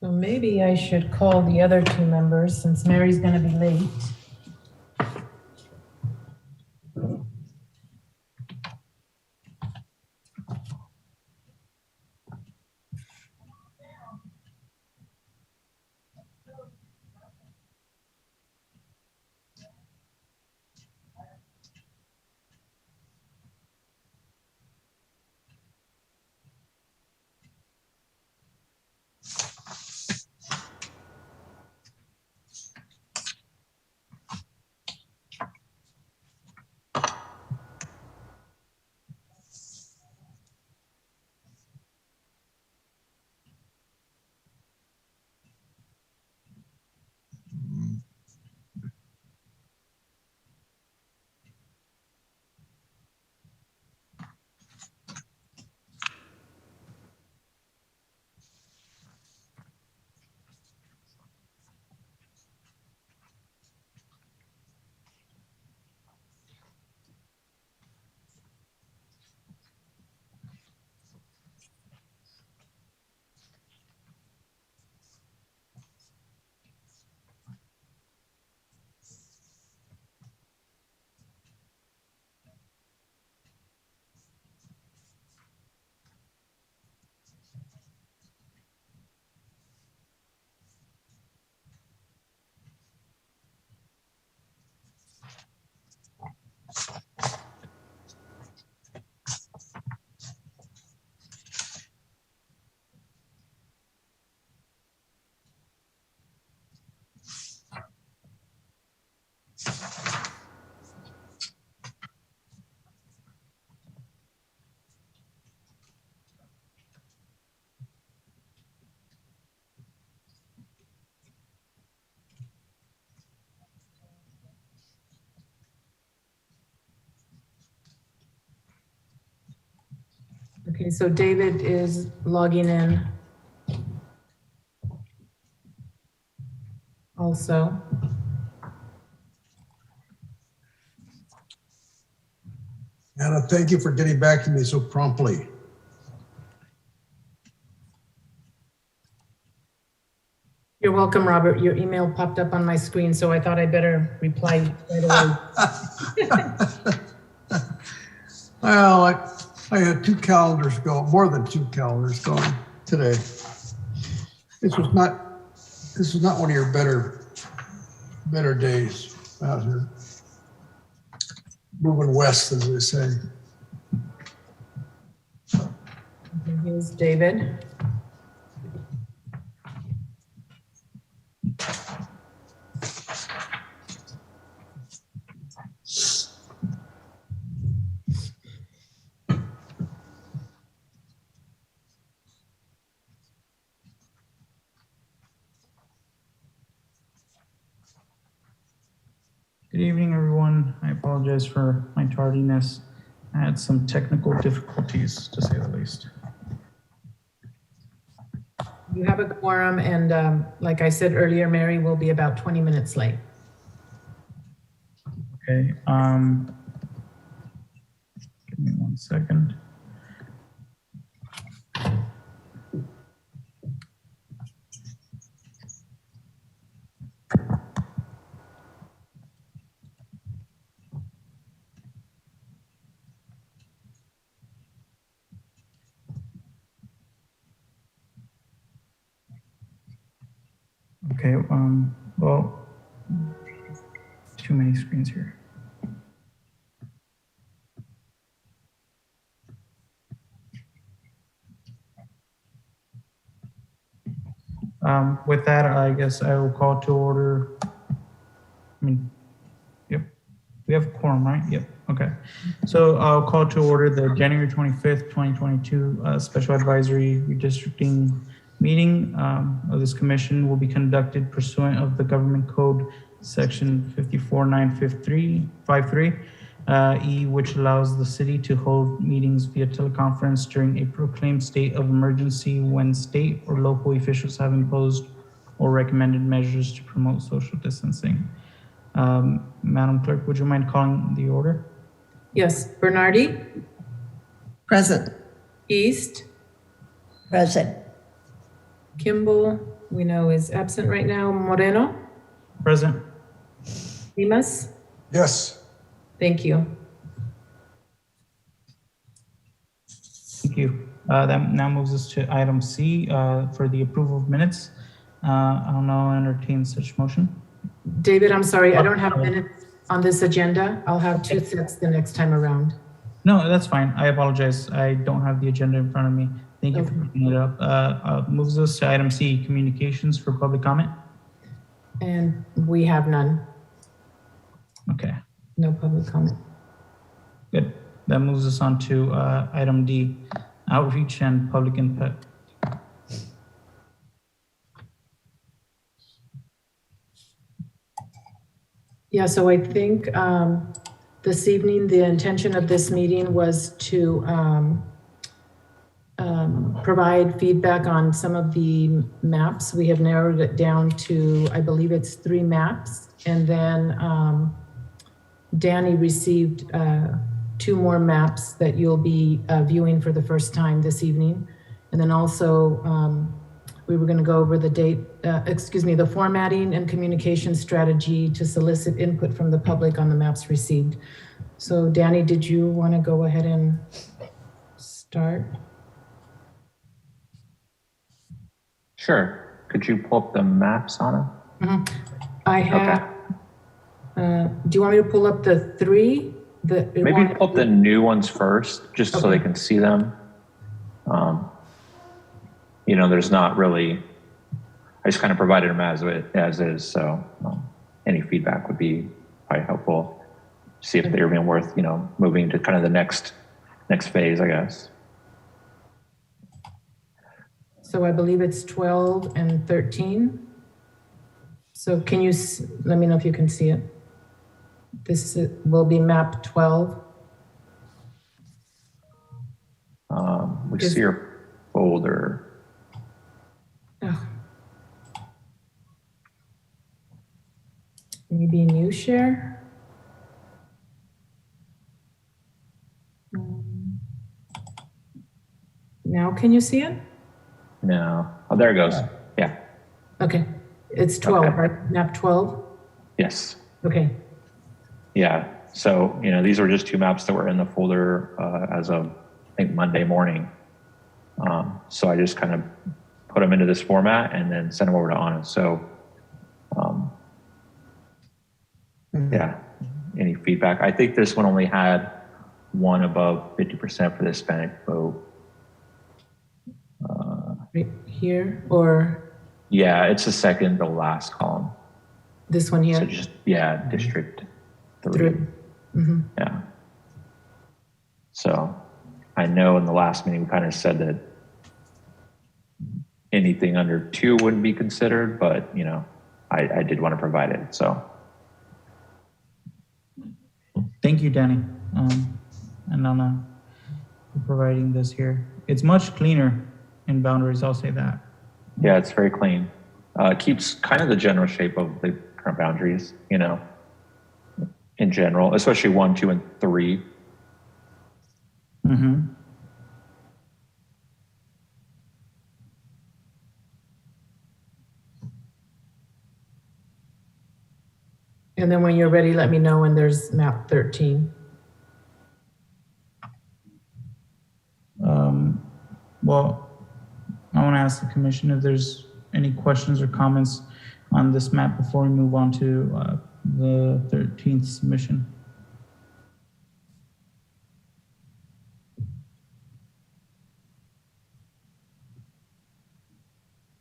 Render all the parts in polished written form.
So maybe I should call the other two members since Mary's going to be late. Okay, so David is logging in also. Anna, thank you for getting back to me so promptly. You're welcome, Robert. Your email popped up on my screen, so I thought I better reply right away. Well, I had two calendars go, more than two calendars going today. This was not one of your better days out here. Moving west, as they say. Here's David. Good evening, everyone. I apologize for my tardiness. I had some technical difficulties, to say the least. You have a quorum, and like I said earlier, Mary will be about 20 minutes late. Okay. Give me 1 second. Okay, well, too many screens here. With that, I guess I will call to order. Yep, we have a quorum, right? Yep, okay. So I'll call to order the January 25th, 2022 Special Advisory Redistricting meeting of this commission will be conducted pursuant of the Government Code Section 54953 E, which allows the city to hold meetings via teleconference during a proclaimed state of emergency when state or local officials have imposed or recommended measures to promote social distancing. Madam Clerk, would you mind calling the order? Yes, Bernardi? Present. East? Present. Kimball? we know is absent right now. Moreno, Present. Dimas, Yes. thank you. Thank you. That now moves us to item C for the approval of minutes. I'll now entertain such motion. David, I'm sorry, I don't have minutes on this agenda. I'll have 2 sets the next time around. No, that's fine. I apologize. I don't have the agenda in front of me. Thank you for Okay. bringing it up. Moves us to item C, communications for public comment. And we have none, Okay, no public comment. good. That moves us on to item D, outreach and public input. Yeah, so I think this evening, the intention of this meeting was to provide feedback on some of the maps. We have narrowed it down to, I believe it's 3 maps. And then Danny received 2 more maps that you'll be viewing for the first time this evening. And then also we were going to go over the formatting and communication strategy to solicit input from the public on the maps received. So Danny, did you want to go ahead and start? Sure. Could you pull up the maps, Anna? I have, do you want me to pull up the 3? Maybe pull up the new ones first, just so they can see them. You know, there's not really, I just kind of provided them as is, so any feedback would be probably helpful. See if they're being worth, you know, moving to kind of the next phase, I guess. So I believe it's 12 and 13. So can you, let me know if you can see it. This will be map 12. We see your folder. Oh. Maybe new share. Now can you see it? No. Oh, there it goes. Yeah. Okay. It's 12, Okay. right? Map 12? Yes. Okay. Yeah. So, you know, these were just 2 maps that were in the folder as of, I think, Monday morning. So I just kind of put them into this format and then sent them over to Anna. So, yeah, any feedback? I think this one only had 1 above 50% for the Hispanic vote. Right here or Yeah, it's the second to last column. this one here? So just, yeah, District 3. 3. Mm-hmm. Yeah. So I know in the last meeting we kind of said that anything under 2 wouldn't be considered, but you know, I did want to provide it. So Thank you, Danny, and Anna, for providing this here. It's much cleaner in boundaries, I'll say that. yeah, it's very clean. It keeps kind of the general shape of the current boundaries, you know, in general, especially 1, 2, and 3. Mm-hmm. And then when you're ready, let me know when there's map 13. Well, I want to ask the commission if there's any questions or comments on this map before we move on to the 13th submission.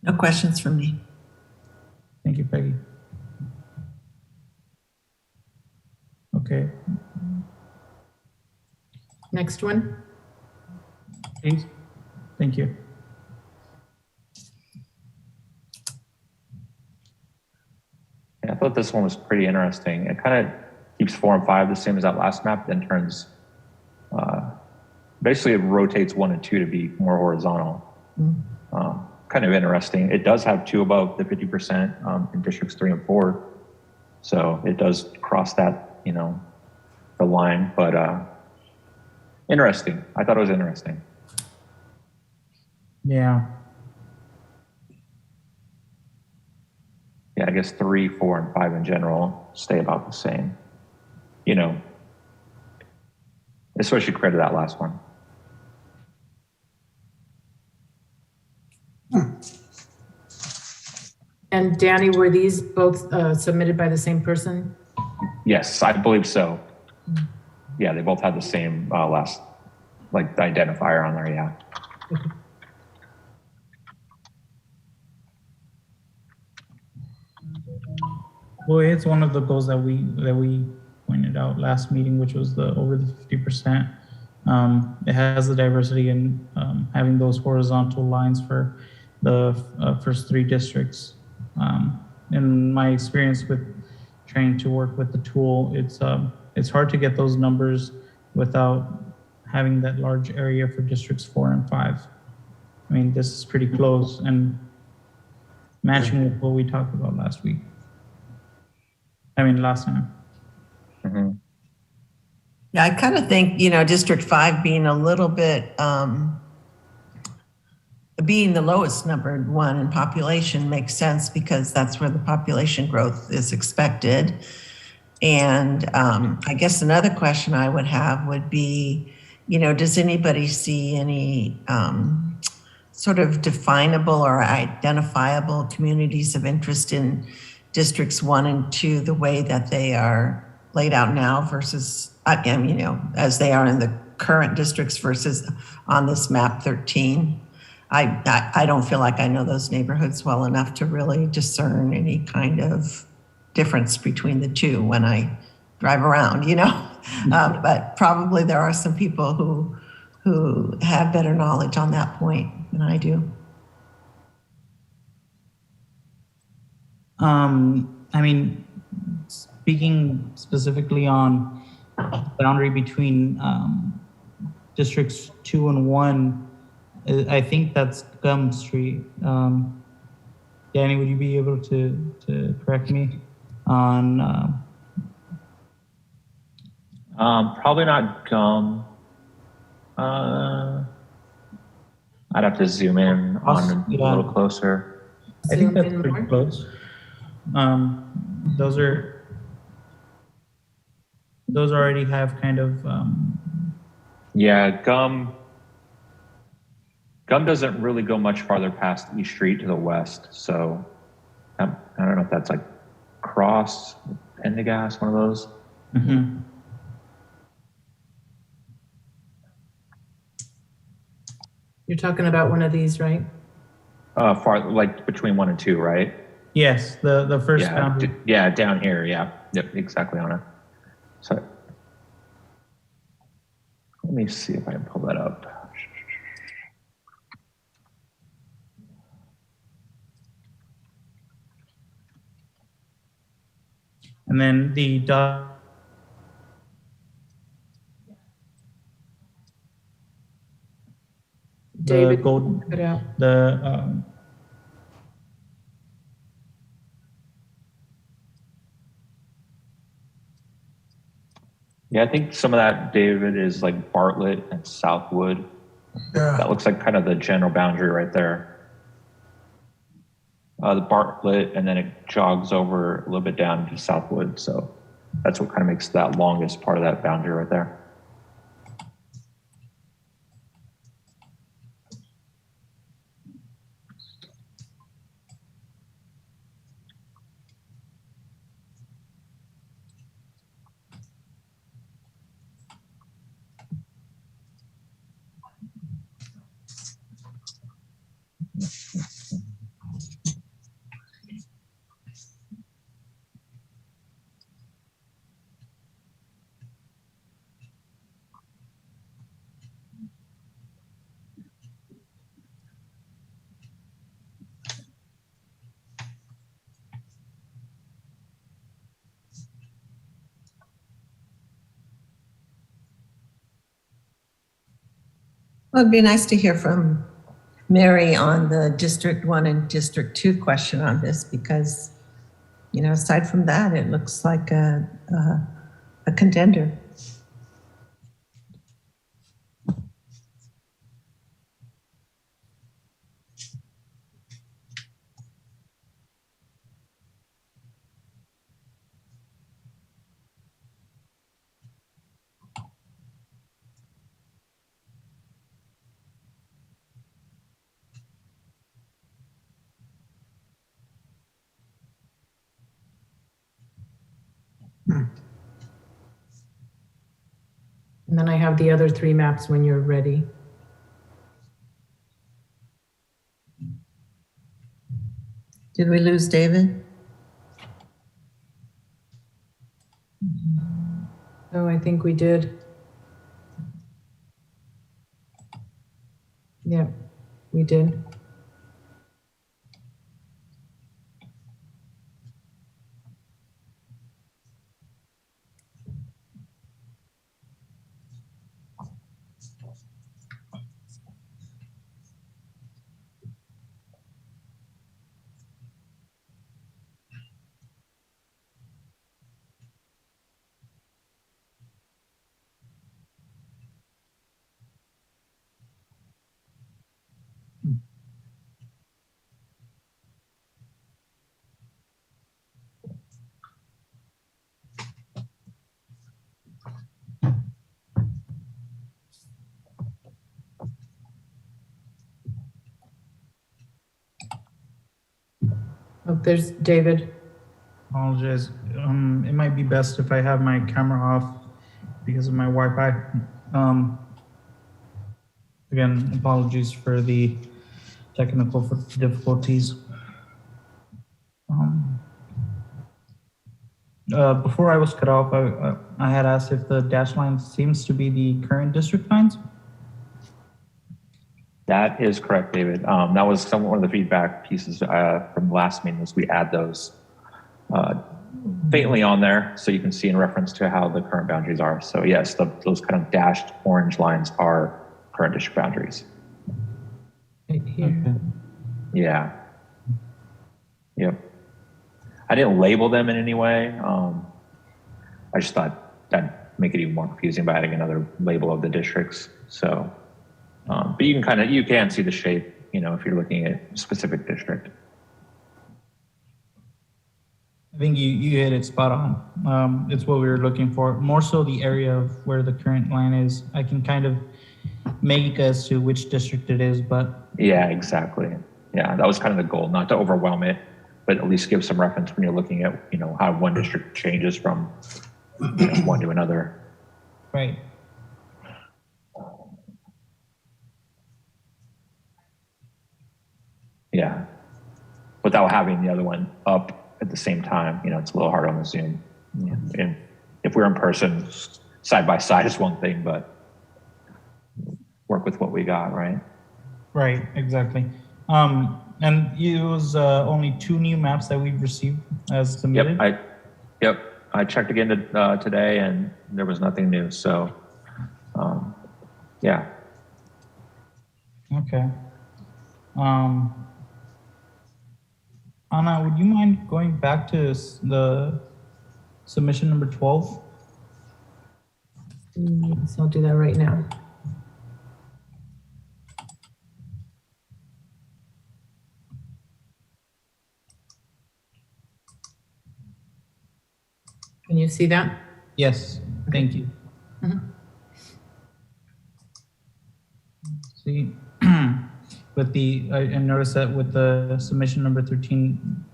No questions from me. Thank you, Peggy. Okay, Next one. please. Thank you. Yeah, I thought this one was pretty interesting. It kind of keeps 4 and 5 the same as that last map, then turns, basically it rotates 1 and 2 to be more horizontal. Kind of interesting. It does have 2 above the 50% in districts 3 and 4. So it does cross that, you know, the line, but interesting. I thought it was interesting. Yeah. Yeah, I guess 3, 4, and 5 in general stay about the same. You know, especially credit that last one. And Danny, were these both submitted by the same person? Yes, I believe so. Yeah, they both had the same last, like, the identifier on there, yeah. Well, it's one of the goals that we pointed out last meeting, which was the over the 50%. It has the diversity in having those horizontal lines for the first 3 districts. In my experience with trying to work with the tool, it's hard to get those numbers without having that large area for districts 4 and 5. I mean, this is pretty close and matching with what we talked about last week. I mean, last time. Mm-hmm. Yeah, I kind of think, District 5 being a little bit, being the lowest numbered one in population makes sense because that's where the population growth is expected. And I guess another question I would have would be, does anybody see any sort of definable or identifiable communities of interest in districts 1 and 2, the way that they are laid out now versus, as they are in the current districts versus on this map 13? I don't feel like I know those neighborhoods well enough to really discern any kind of difference between the two when I drive around, but probably there are some people who have better knowledge on that point than I do. I mean, speaking specifically on the boundary between districts 2 and 1, I think that's Gum Street. Danny, would you be able to correct me on? Probably not Gum. I'd have to zoom in on a little closer. I think that's pretty close. Those already have kind of. Yeah, Gum doesn't really go much farther past East Street to the west. So I don't know if that's like Cross, Pendergast, one of those. Mm-hmm. You're talking about one of these, right? Far, like between 1 and 2, right? Yes, the first boundary. Yeah, down here. Yeah, yep, exactly on it. So let me see if I can pull that up. And then the dot. David, the gold, cut out. the Yeah, I think some of that, David, is like Bartlett and Southwood. Yeah. That looks like kind of the general boundary right there. The Bartlett, and then it jogs over a little bit down to Southwood. So that's what kind of makes that longest part of that boundary right there. Well, it'd be nice to hear from Mary on the District 1 and District 2 question on this because, aside from that, it looks like a contender. And then I have the other 3 maps when you're ready. Did we lose David? Oh, I think we did. Yeah, we did. Oh, there's David. Apologize. It might be best if I have my camera off because of my Wi-Fi. Again, apologies for the technical difficulties. Before I was cut off, I had asked if the dash line seems to be the current district lines. That is correct, David. That was one of the feedback pieces from last meeting was we add those faintly on there so you can see in reference to how the current boundaries are. So yes, those kind of dashed orange lines are current district boundaries. Right here. Okay. Yeah. Yep. I didn't label them in any way. I just thought that'd make it even more confusing by adding another label of the districts. So, but you can see the shape, if you're looking at a specific district. I think you hit it spot on. It's what we were looking for. More so the area of where the current line is. I can kind of make as to which district it is, but Yeah, exactly. Yeah, that was kind of the goal, not to overwhelm it, but at least give some reference when you're looking at, how one district changes from one to another. right. Yeah. Without having the other one up at the same time, it's a little hard on the Zoom. And if we're in person, side by side is one thing, but work with what we got, right? Right, exactly. And it was only 2 new maps that we've received as submitted. I checked again today and there was nothing new. So, yeah. Okay. Anna, would you mind going back to the submission number 12? So I'll do that right now. Can you see that? Yes, thank you. See, I noticed that with the submission number 13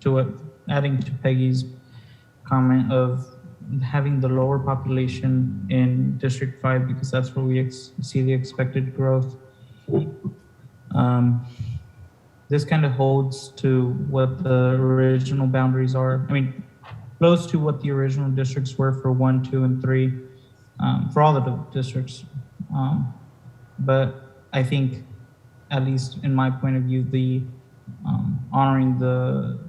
adding to Peggy's comment of having the lower population in District 5 because that's where we see the expected growth. This kind of holds to what the original boundaries are. I mean, close to what the original districts were for 1, 2, and 3, for all the districts. But I think, at least in my point of view, the honoring the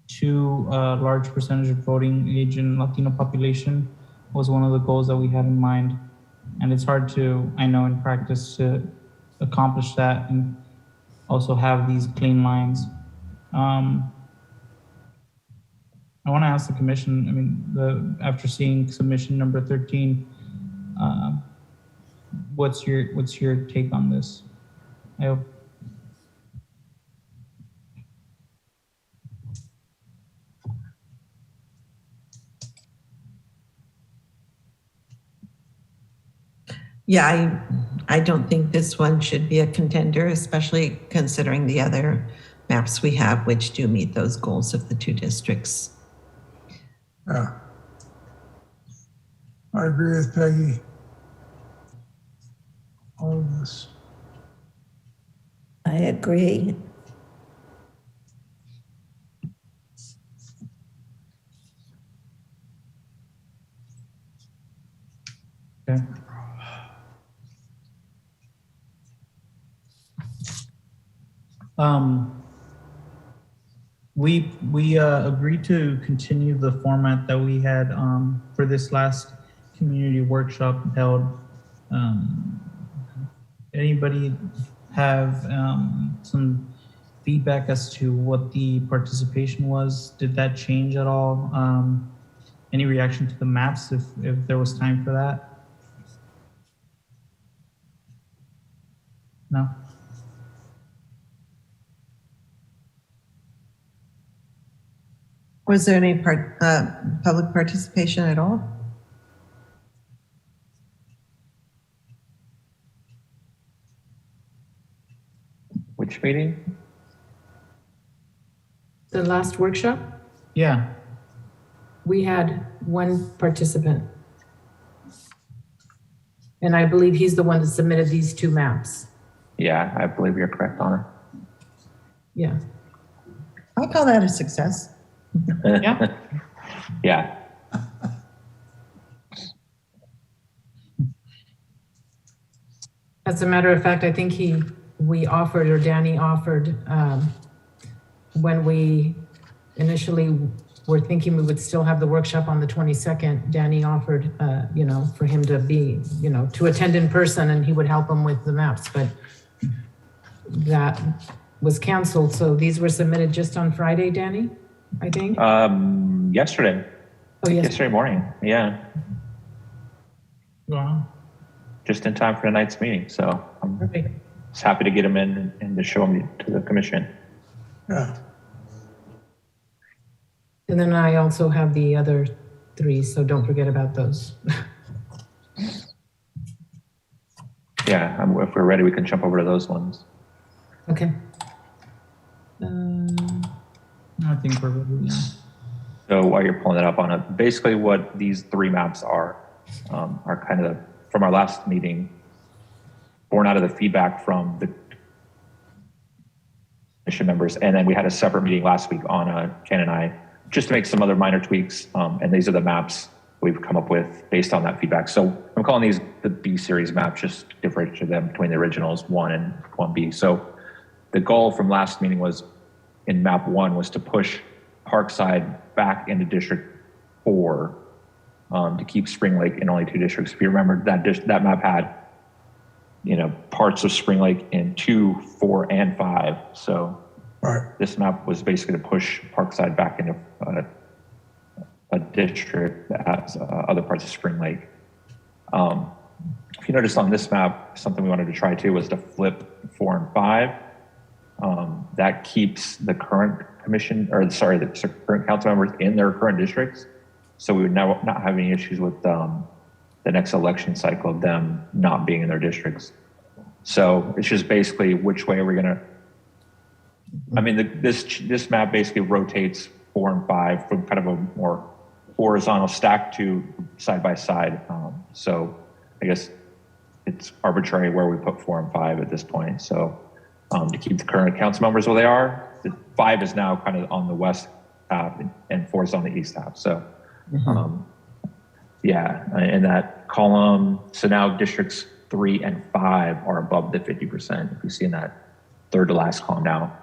too large percentage of voting age in Latino population was one of the goals that we had in mind. And it's hard to, I know in practice, to accomplish that and also have these clean lines. I want to ask the commission, I mean, after seeing submission number 13, what's your take on this? I hope. Yeah, I don't think this one should be a contender, especially considering the other maps we have, which do meet those goals of the 2 districts. Yeah. I agree with Peggy. All of this. I agree. Okay. We agreed to continue the format that we had for this last community workshop held. Anybody have some feedback as to what the participation was? Did that change at all? Any reaction to the maps if there was time for that? No? Was there any public participation at all? Which meeting? The last workshop, Yeah. we had one participant. And I believe he's the one that submitted these two maps. Yeah, I believe you're correct, Honor. Yeah. I'll call that a success. Yeah. Yeah. As a matter of fact, I think we offered, or Danny offered, when we initially were thinking we would still have the workshop on the 22nd, Danny offered, for him to be, to attend in person and he would help him with the maps, but that was canceled. So these were submitted just on Friday, Danny, I think? Yesterday. Oh, yes. Yesterday morning. Yeah. Wow. Just in time for tonight's meeting. So I'm Perfect. just happy to get them in and to show them to the commission. Yeah. And then I also have the other three, so don't forget about those. Yeah, if we're ready, we can jump over to those ones. Okay. I think we're ready now. So while you're pulling it up on it, basically what these three maps are kind of from our last meeting, born out of the feedback from the commission members. And then we had a separate meeting last week on Ken and I, just to make some other minor tweaks. And these are the maps we've come up with based on that feedback. So I'm calling these the B series maps, just to differentiate them between the originals 1 and 1B. So the goal from last meeting was in map 1 was to push Parkside back into District 4 to keep Spring Lake in only 2 districts. If you remember, that map had, parts of Spring Lake in 2, 4, and 5. So this map was basically to push Parkside back into a district that has other parts of Spring Lake. If you notice on this map, something we wanted to try too was to flip 4 and 5. That keeps the current the current council members in their current districts. So we would not have any issues with the next election cycle of them not being in their districts. So it's just basically which way are we gonna, this map basically rotates 4 and 5 from kind of a more horizontal stack to side by side. So I guess it's arbitrary where we put 4 and 5 at this point. So to keep the current council members where they are, the 5 is now kind of on the west half and 4 is on the east half. So in that column, so now districts 3 and 5 are above the 50%. If you see in that third to last column now.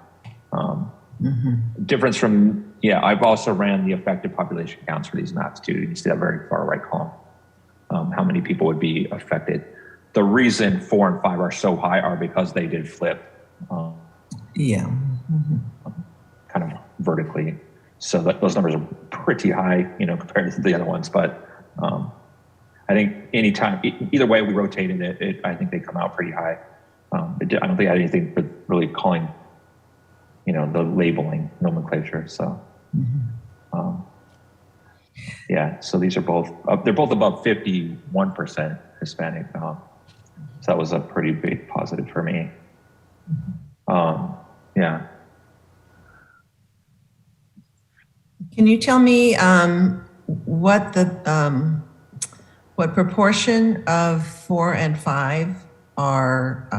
Difference from, I've also ran the effective population counts for these maps too. You can see that very far right column, how many people would be affected. The reason 4 and 5 are so high are because they did flip. Kind of vertically. So those numbers are pretty high, compared to the other ones. But I think anytime, either way we rotated it, I think they come out pretty high. I don't think I had anything but really calling, the labeling nomenclature. So, so these are both, they're both above 51% Hispanic. So that was a pretty big positive for me. Can you tell me what what proportion of 4 and 5 are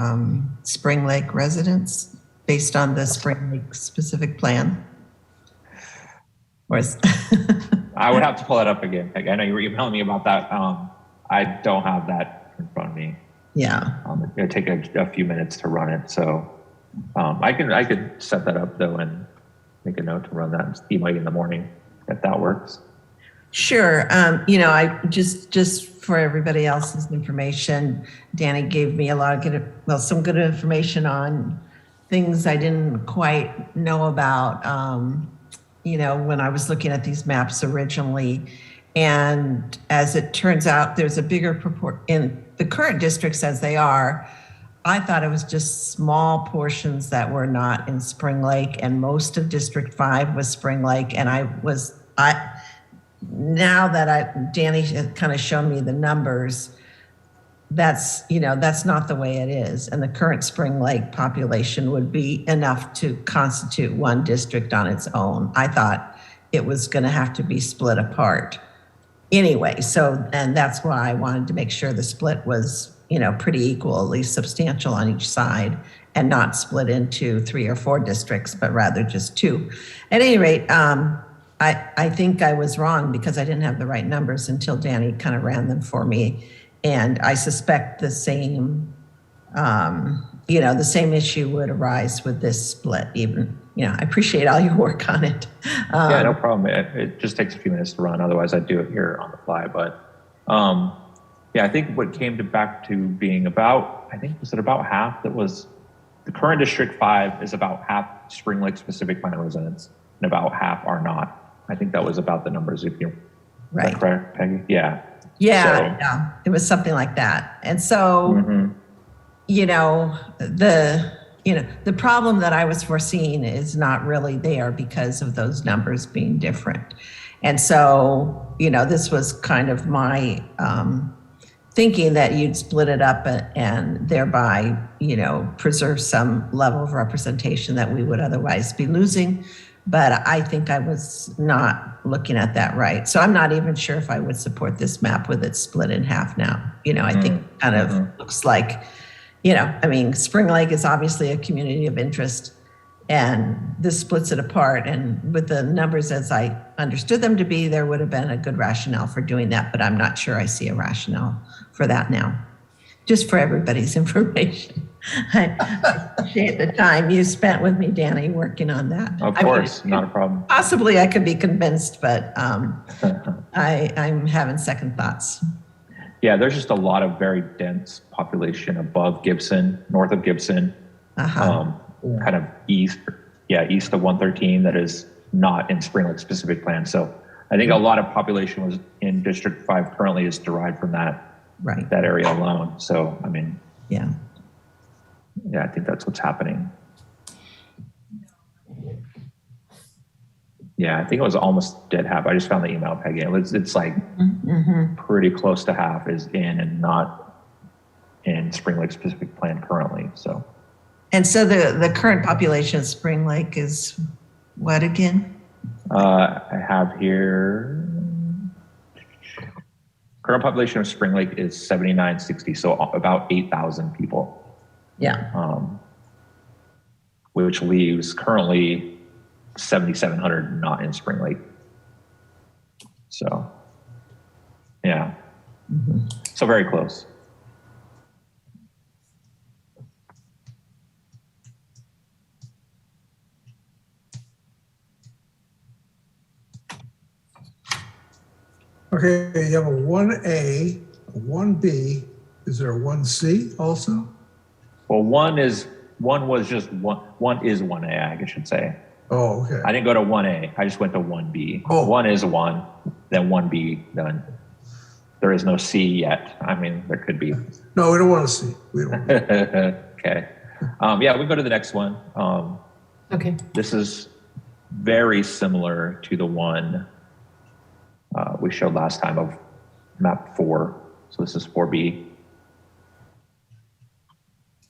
Spring Lake residents based on the Spring Lake specific plan? Or is I would have to pull that up again. Peg. I know you were emailing me about that. I don't have that in front of me. yeah. It'll take a few minutes to run it. So I could set that up though and make a note to run that and email you in the morning if that works. Sure. I just for everybody else's information, Danny gave me a lot of some good information on things I didn't quite know about, when I was looking at these maps originally. And as it turns out, there's a bigger proportion in the current districts as they are. I thought it was just small portions that were not in Spring Lake, and most of District 5 was Spring Lake. And now that Danny has kind of shown me the numbers, that's not the way it is. And the current Spring Lake population would be enough to constitute one district on its own. I thought it was going to have to be split apart anyway. And that's why I wanted to make sure the split was, pretty equal, at least substantial on each side, and not split into 3 or 4 districts, but rather just 2. At any rate, I think I was wrong because I didn't have the right numbers until Danny kind of ran them for me. And I suspect the same, the same issue would arise with this split even. I appreciate all your work on it. Yeah, no problem. It just takes a few minutes to run. Otherwise, I'd do it here on the fly. But I think what came back to being about half that was the current District 5 is about half Spring Lake specific plan residents and about half are not. I think that was about the numbers. If you right, correct, Peggy? Yeah. Yeah, it was something like that. And so, the problem that I was foreseeing is not really there because of those numbers being different. And so, this was kind of my thinking that you'd split it up and thereby, preserve some level of representation that we would otherwise be losing. But I think I was not looking at that right. So I'm not even sure if I would support this map with it split in half now. I think it kind of looks like, Spring Lake is obviously a community of interest, and this splits it apart. And with the numbers as I understood them to be, there would have been a good rationale for doing that, but I'm not sure I see a rationale for that now. Just for everybody's information. I appreciate the time you spent with me, Danny, working on that. Of course, not a problem. Possibly I could be convinced, but I'm having second thoughts. Yeah, there's just a lot of very dense population above Gibson, north of Gibson, kind of east of 113 that is not in Spring Lake specific plan. So I think a lot of population was in District 5 currently is derived from that area alone. So, yeah, I think that's what's happening. Yeah, I think it was almost dead half. I just found the email, Peggy. It's like pretty close to half is in and not in Spring Lake specific plan currently. So, and so the current population of Spring Lake is what again? I have here current population of Spring Lake is 7,960, so about 8,000 people. Yeah. Which leaves currently 7,700 not in Spring Lake. So, yeah. So very close. Okay, you have a 1A, a 1B. Is there a 1C also? Well, one is 1A, I should say. Oh, okay. I didn't go to 1A. I just went to 1B. Oh. 1 is 1, then 1B, then there is no C yet. There could be. No, we don't want to see. We don't. Okay. We go to the next one. Okay. This is very similar to the one we showed last time of map 4. So this is 4B.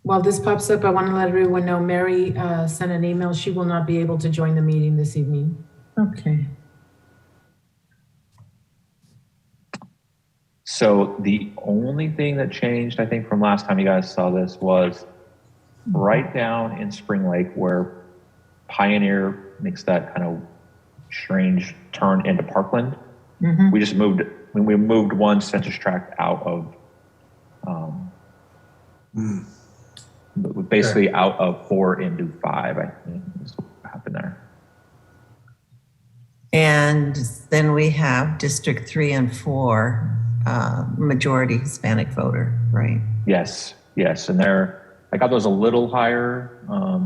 While this pops up, I want to let everyone know Mary sent an email. She will not be able to join the meeting this evening. Okay. So the only thing that changed, I think, from last time you guys saw this was right down in Spring Lake where Pioneer makes that kind of strange turn into Parkland. Mhm. We just moved, when we moved one census tract out of, basically out of 4 into 5, I think is what happened there. And then we have District 3 and 4, majority Hispanic voter, right? Yes, yes, and I got those a little higher. I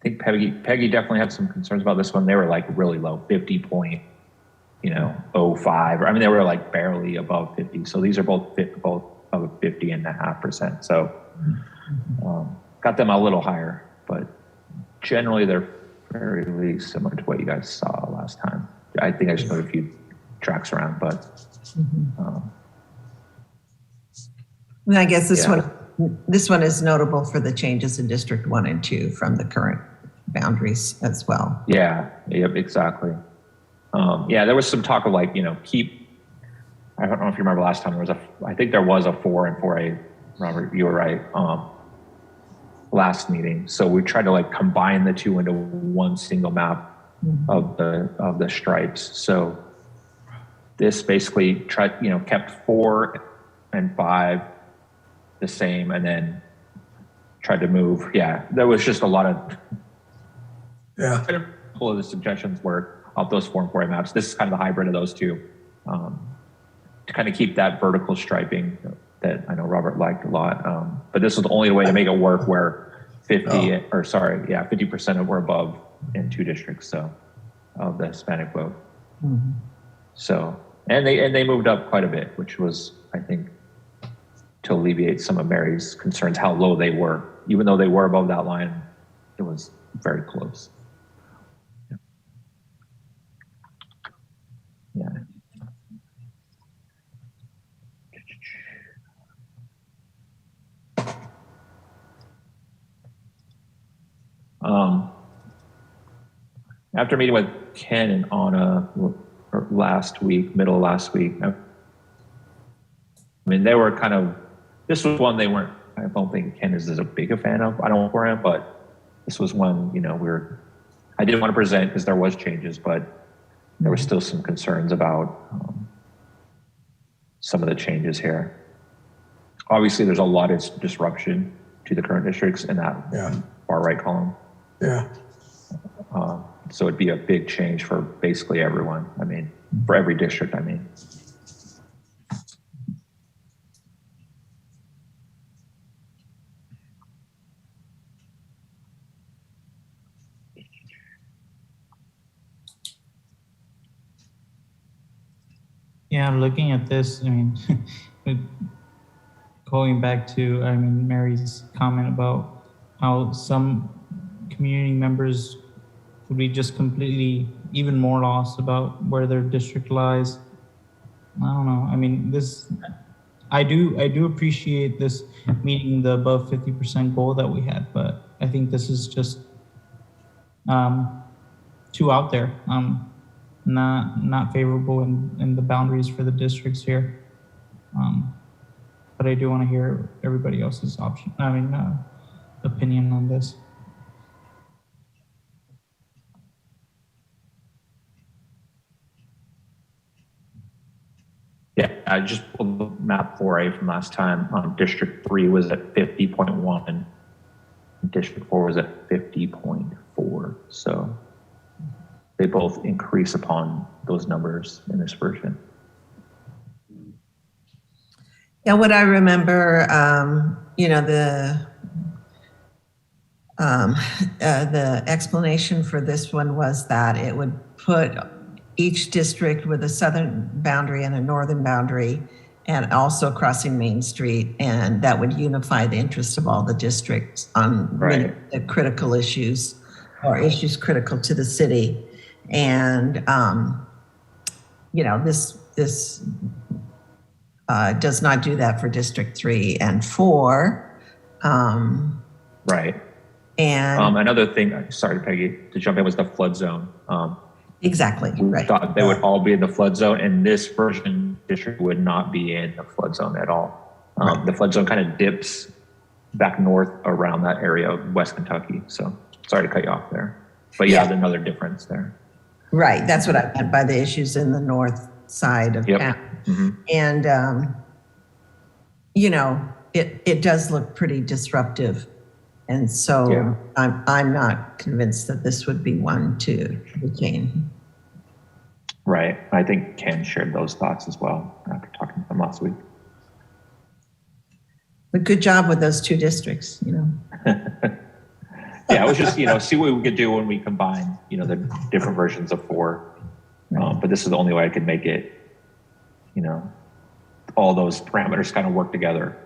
think Peggy definitely had some concerns about this one. They were like really low, 50.05, or I mean, they were like barely above 50. So these are both of 50.5%. So got them a little higher, but generally they're fairly similar to what you guys saw last time. I think I just moved a few tracks around, but And I guess this one is notable for the changes in District 1 and 2 from the current boundaries as well. yeah, yep, exactly. There was some talk of like, I don't know if you remember last time, I think there was a 4 and 4A, Robert, you were right, last meeting. So we tried to like combine the two into one single map of the stripes. So this basically kept 4 and 5 the same, and then tried to move. Yeah, there was just a lot of couple of the suggestions were of those 4 and 4A maps. This is kind of the hybrid of those two, to kind of keep that vertical striping that I know Robert liked a lot. But this was the only way to make it work where 50% were above in 2 districts, so of the Hispanic vote. So, and they moved up quite a bit, which was, I think, to alleviate some of Mary's concerns, how low they were. Even though they were above that line, it was very close. Yeah. After meeting with Ken and Anna middle of last week, I mean, they were kind of, this was one I don't think Ken is as big a fan of. I don't work for him, but this was one, I didn't want to present because there was changes, but there were still some concerns about some of the changes here. Obviously, there's a lot of disruption to the current districts in that far right column. Yeah. So it'd be a big change for basically everyone. I mean, for every district, I mean. Yeah, looking at this, I mean, going back to, Mary's comment about how some community members would be just completely even more lost about where their district lies. I don't know. I mean, I do appreciate this meeting the above 50% goal that we had, but I think this is just too out there. Not favorable in the boundaries for the districts here. But I do want to hear everybody else's opinion on this. Yeah, I just pulled the map 4A from last time. District 3 was at 50.1. District 4 was at 50.4. So they both increase upon those numbers in this version. Yeah, what I remember, the explanation for this one was that it would put each district with a southern boundary and a northern boundary, and also crossing Main Street, and that would unify the interests of all the districts on the critical issues or issues critical to the city. And this does not do that for District 3 and 4. Right. And another thing, sorry, Peggy, to jump in, was the flood zone. Exactly. We thought they would all be in the flood zone, and this version district would not be in the flood zone at all. The flood zone kind of dips back north around that area of West Kentucky. So sorry to cut you off there. But yeah, there's another difference there. Right, that's what I meant by the issues in the north side of town. Mm-hmm. And, you know, it does look pretty disruptive. And so I'm not convinced that this would be one to retain. Right. I think Ken shared those thoughts as well after talking to them last week. But good job with those two districts, you know. Yeah, it was just, you know, see what we could do when we combine, you know, the different versions of 4. But this is the only way I could make it, you know, all those parameters kind of work together.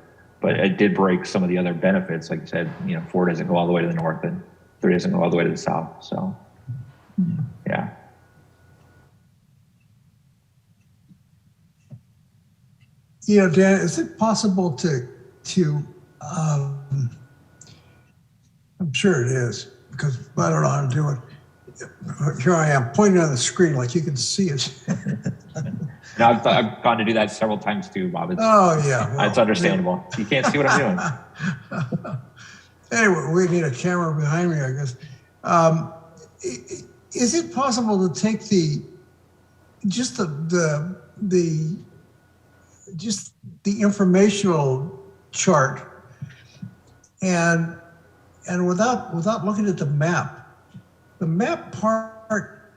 But it did break some of the other benefits. Like you said, you know, 4 doesn't go all the way to the north and 3 doesn't go all the way to the south. So, yeah. You know, Dan, is it possible to I'm sure it is, because I don't know how to do it. Here I am pointing on the screen like you can see it. Now, I've gone to do that several times too, Bob. Oh, yeah. Well, it's understandable. You can't see what I'm doing. Anyway, we need a camera behind me, I guess. Is it possible to take just the informational chart and without looking at the map part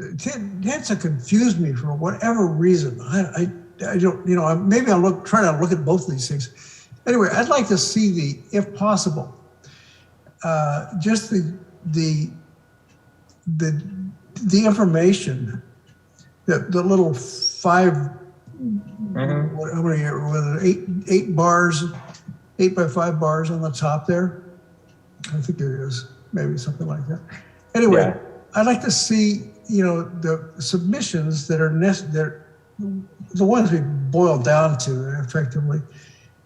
tends to confuse me for whatever reason. I don't, you know, maybe I'll try to look at both of these things. Anyway, I'd like to see if possible, just the information, the little 5, how many, was it 8 bars, 8 by 5 bars on the top there? I think there is maybe something like that. Anyway, I'd like to see, you know, the submissions that are necessary, the ones we boiled down to effectively,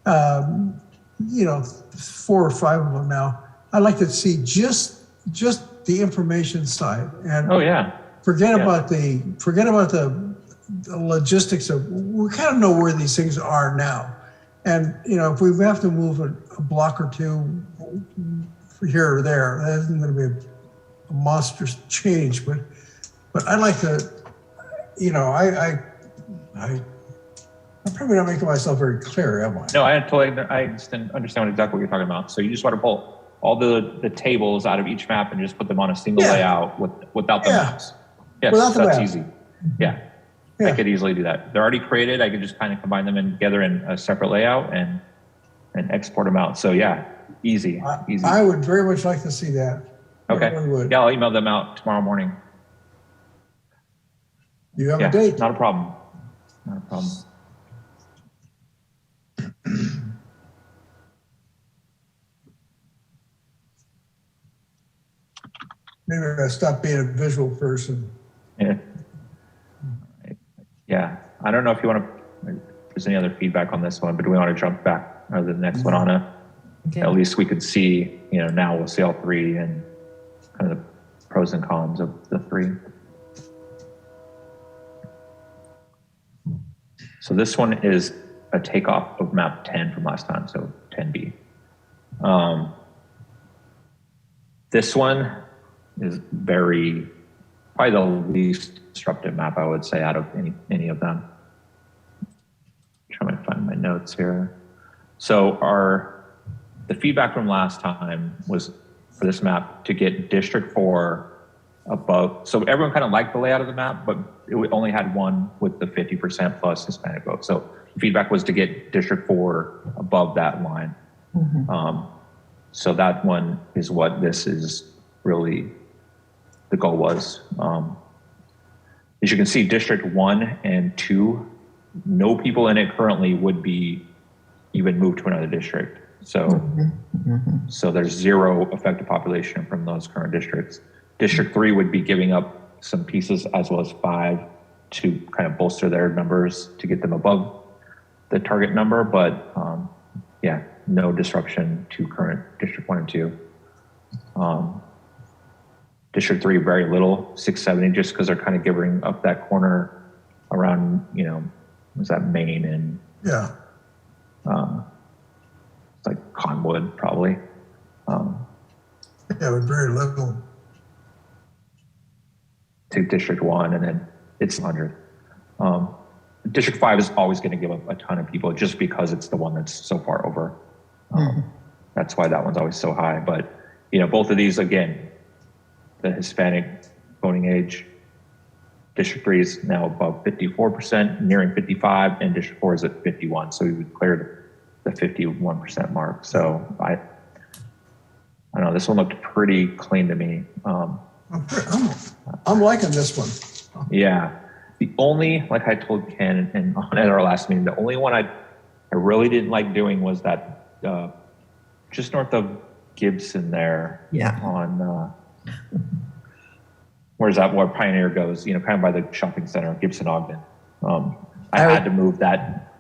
you know, 4 or 5 of them now. I'd like to see just the information side, and forget about the logistics of, we kind of know where these things are now. And, you know, if we have to move a block or 2 here or there, that isn't going to be a monstrous change, but I'd like to, you know, I'm probably not making myself very clear, am I? No, I understand exactly what you're talking about. So you just want to pull all the tables out of each map and just put them on a single layout without the maps. Yes, without the that's map. easy. Yeah. I could easily do that. They're already created. I could just kind of combine them together in a separate layout and export them out. So yeah, easy. I would very much like to see that. Okay. I really would. Yeah, I'll email them out tomorrow morning. You have a date? Not a problem. Not a problem. Maybe I stop being a visual person. Yeah. Yeah. I don't know if you want to, if there's any other feedback on this one, but do we want to jump back or the next one on at least we could see, you know, now we'll see all 3 and kind of the pros and cons of the 3. So this one is a takeoff of map 10 from last time, so 10B. This one is probably the least disruptive map, I would say, out of any of them. Trying to find my notes here. So the feedback from last time was for this map to get District 4 above. So everyone kind of liked the layout of the map, but it only had one with the 50% plus Hispanic vote. So the feedback was to get District 4 above that line. So that one is what this is really, the goal was. As you can see, District 1 and 2, no people in it currently would be even moved to another district. So, so there's 0 effective population from those current districts. District 3 would be giving up some pieces as well as 5 to kind of bolster their numbers to get them above the target number. But yeah, no disruption to current District 1 and 2. District 3, very little, 670, just because they're kind of giving up that corner around, you know, was that Maine and Yeah. it's like Conwood probably. Yeah, with very little. To District 1, and then it's 100. District 5 is always going to give up a ton of people just because it's the one that's so far over. That's why that one's always so high. But, you know, both of these, again, the Hispanic voting age, District 3 is now above 54%, nearing 55, and District 4 is at 51. So we cleared the 51% mark. So I don't know, this one looked pretty clean to me. I'm liking this one. Yeah. The only, like I told Ken and at our last meeting, the only one I really didn't like doing was that just north of Gibson there. Yeah. On where's that where Pioneer goes, you know, kind of by the shopping center, Gibson Ogden. I had to move that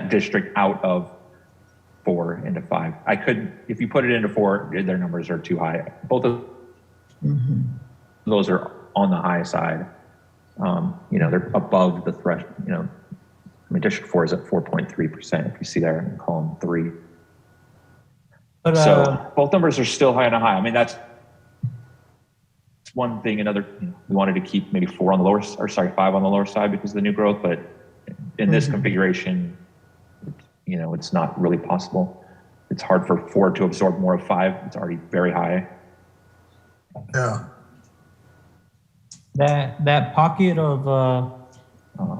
district out of 4 into 5. I couldn't, if you put it into 4, their numbers are too high. Both of those are on the high side. You know, they're above the threshold. You know, I mean, District 4 is at 4.3%. If you see there in column 3. But, so both numbers are still high on a high. I mean, that's one thing. Another, you know, we wanted to keep maybe 4 on the lower, or sorry, 5 on the lower side because of the new growth. But in this configuration, you know, it's not really possible. It's hard for 4 to absorb more of 5. It's already very high. Yeah. That pocket of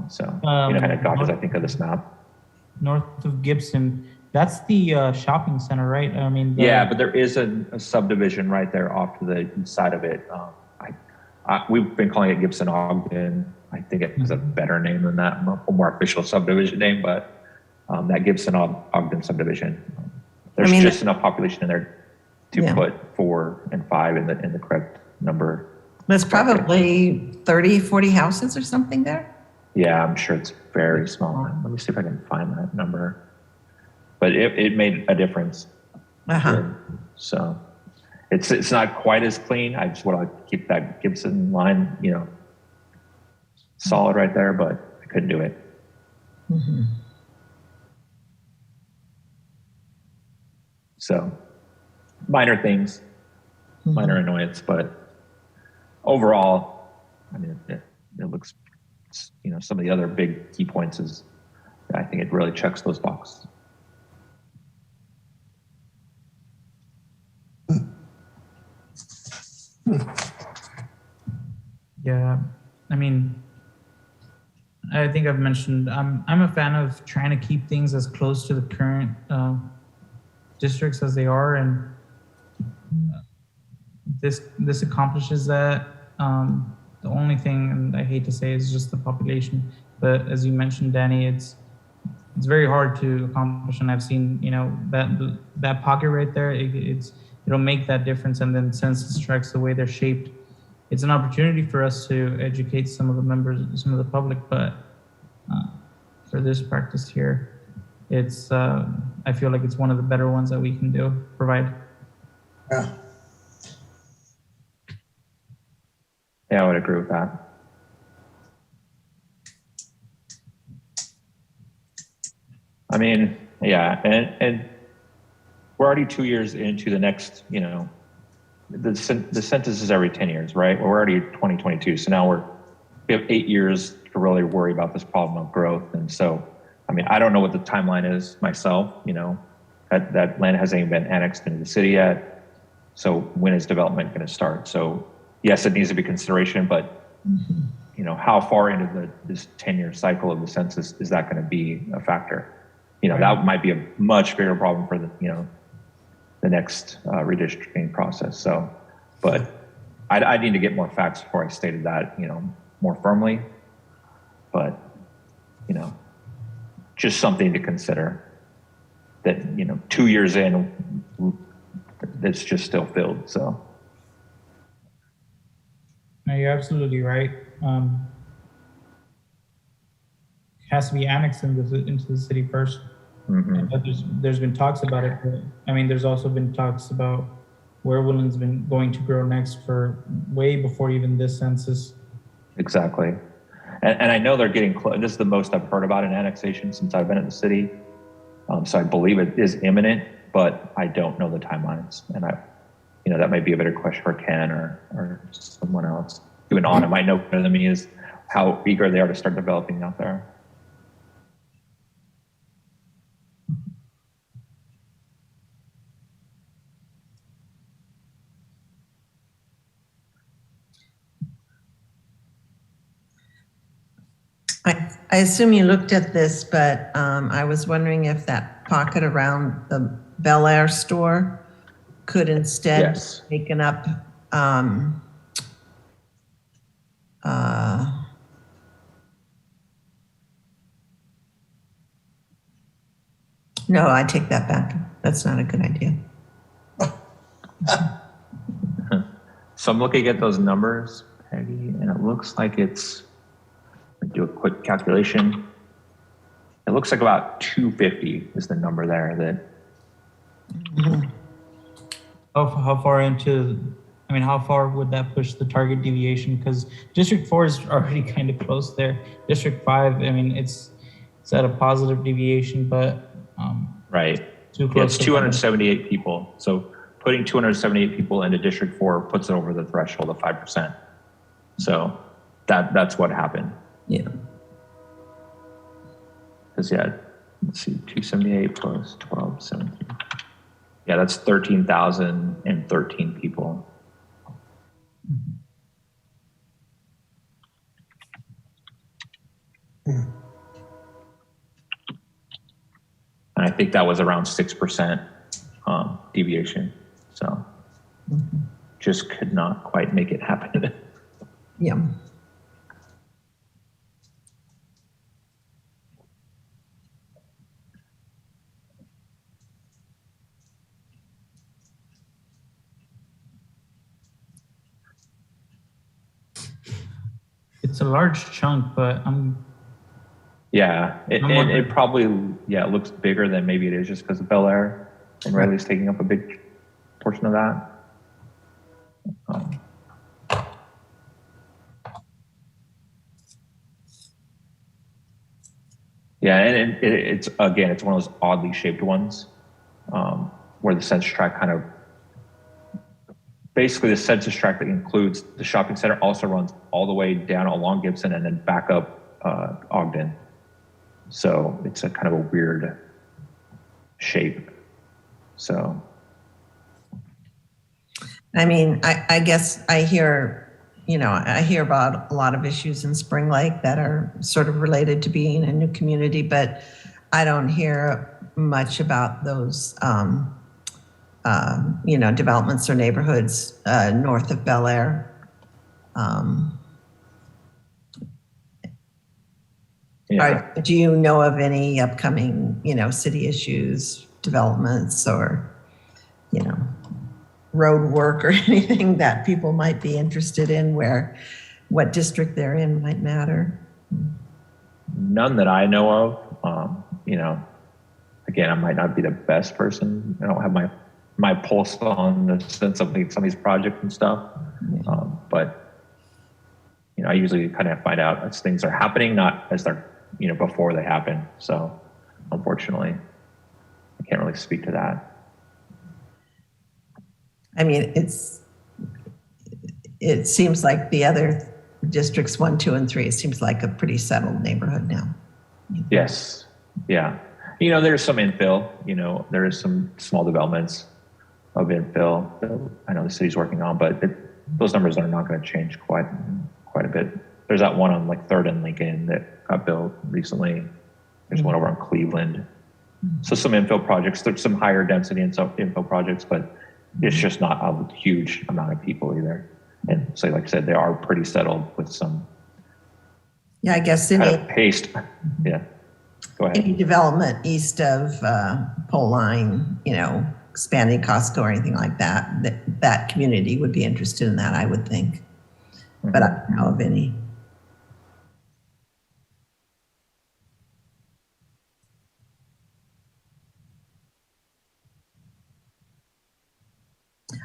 so you know, kind of dodges, I think, of this map. North of Gibson, that's the shopping center, right? I mean, yeah, but there is a subdivision right there off to the east side of it. We've been calling it Gibson Ogden. I think it has a better name than that, a more official subdivision name, but that Gibson Ogden subdivision, there's just enough population in there to put 4 and 5 in the correct number. There's probably 30, 40 houses or something there. Yeah, I'm sure it's very small. Let me see if I can find that number. But it made a difference. So it's not quite as clean. I just want to keep that Gibson line, you know, solid right there, but I couldn't do it. So minor things, minor annoyance, but overall, I mean, it looks, you know, some of the other big key points is, I think it really checks those boxes. Yeah, I mean, I think I've mentioned I'm a fan of trying to keep things as close to the current districts as they are, and this accomplishes that. The only thing, and I hate to say, is just the population. But as you mentioned, Danny, it's very hard to accomplish, and I've seen, you know, that pocket right there. It'll make that difference, and then census tracts, the way they're shaped, it's an opportunity for us to educate some of the members, some of the public. But for this practice here, it's I feel like it's one of the better ones that we can provide. Yeah. Yeah, I would agree with that. I mean, yeah, and we're already 2 years into the next, you know, the census is every 10 years, right? We're already 2022. So now we have 8 years to really worry about this problem of growth. And so, I mean, I don't know what the timeline is myself, you know, that land hasn't even been annexed into the city yet. So when is development going to start? So yes, it needs to be consideration, but you know, how far into this 10-year cycle of the census is that going to be a factor? You know, that might be a much bigger problem for the next redistricting process. So, but I need to get more facts before I stated that, you know, more firmly. But, you know, just something to consider that, you know, 2 years in, it's just still filled. So. No, you're absolutely right. It has to be annexed into the city first. There's been talks about it, but I mean, there's also been talks about where Woodland's been going to grow next for way before even this census. Exactly. And I know they're getting close. This is the most I've heard about an annexation since I've been in the city. So I believe it is imminent, but I don't know the timelines. And that might be a better question for Ken or someone else. Even Anna might know better than me is how eager they are to start developing out there. I assume you looked at this, but I was wondering if that pocket around the Bel Air store could instead be taken up. No, I take that back. That's not a good idea. So I'm looking at those numbers, Peggy, and it looks like it's, do a quick calculation. It looks like about 250 is the number there that. How far how far would that push the target deviation? Because District 4 is already kind of close there. District 5, it's at a positive deviation, but right. Too close. It's 278 people. So putting 278 people into District 4 puts it over the threshold of 5%. So that's what happened. Yeah. Because let's see, 278 plus 12, 17. Yeah, that's 13,013 people. And I think that was around 6% deviation. So just could not quite make it happen. Yeah. It's a large chunk, but it probably it looks bigger than maybe it is just because of Bel Air and Riley's taking up a big portion of that. And it's one of those oddly shaped ones where the census tract kind of, basically the census tract that includes the shopping center also runs all the way down along Gibson and then back up Ogden. So it's a kind of a weird shape. So. I guess I hear about a lot of issues in Spring Lake that are sort of related to being a new community, but I don't hear much about those, developments or neighborhoods north of Bel Air. Do you know of any upcoming, city issues, developments, or, road work or anything that people might be interested in where what district they're in might matter? None that I know of. Again, I might not be the best person. I don't have my pulse on the sense of some of these projects and stuff. But I usually kind of find out as things are happening, not as they're, before they happen. So unfortunately, I can't really speak to that. It seems like the other districts 1, 2, and 3, it seems like a pretty settled neighborhood now. Yes. Yeah. There's some infill, there is some small developments of infill that I know the city's working on, but those numbers are not going to change quite a bit. There's that one on 3rd and Lincoln that got built recently. There's one over on Cleveland. So some infill projects, there's some higher density and some infill projects, but it's just not a huge amount of people either. And so, like I said, they are pretty settled with some. Yeah, I guess kind of paced. Yeah, go ahead. Any development east of Pole Line, expanding Costco or anything like that community would be interested in that, I would think. But I don't know of any.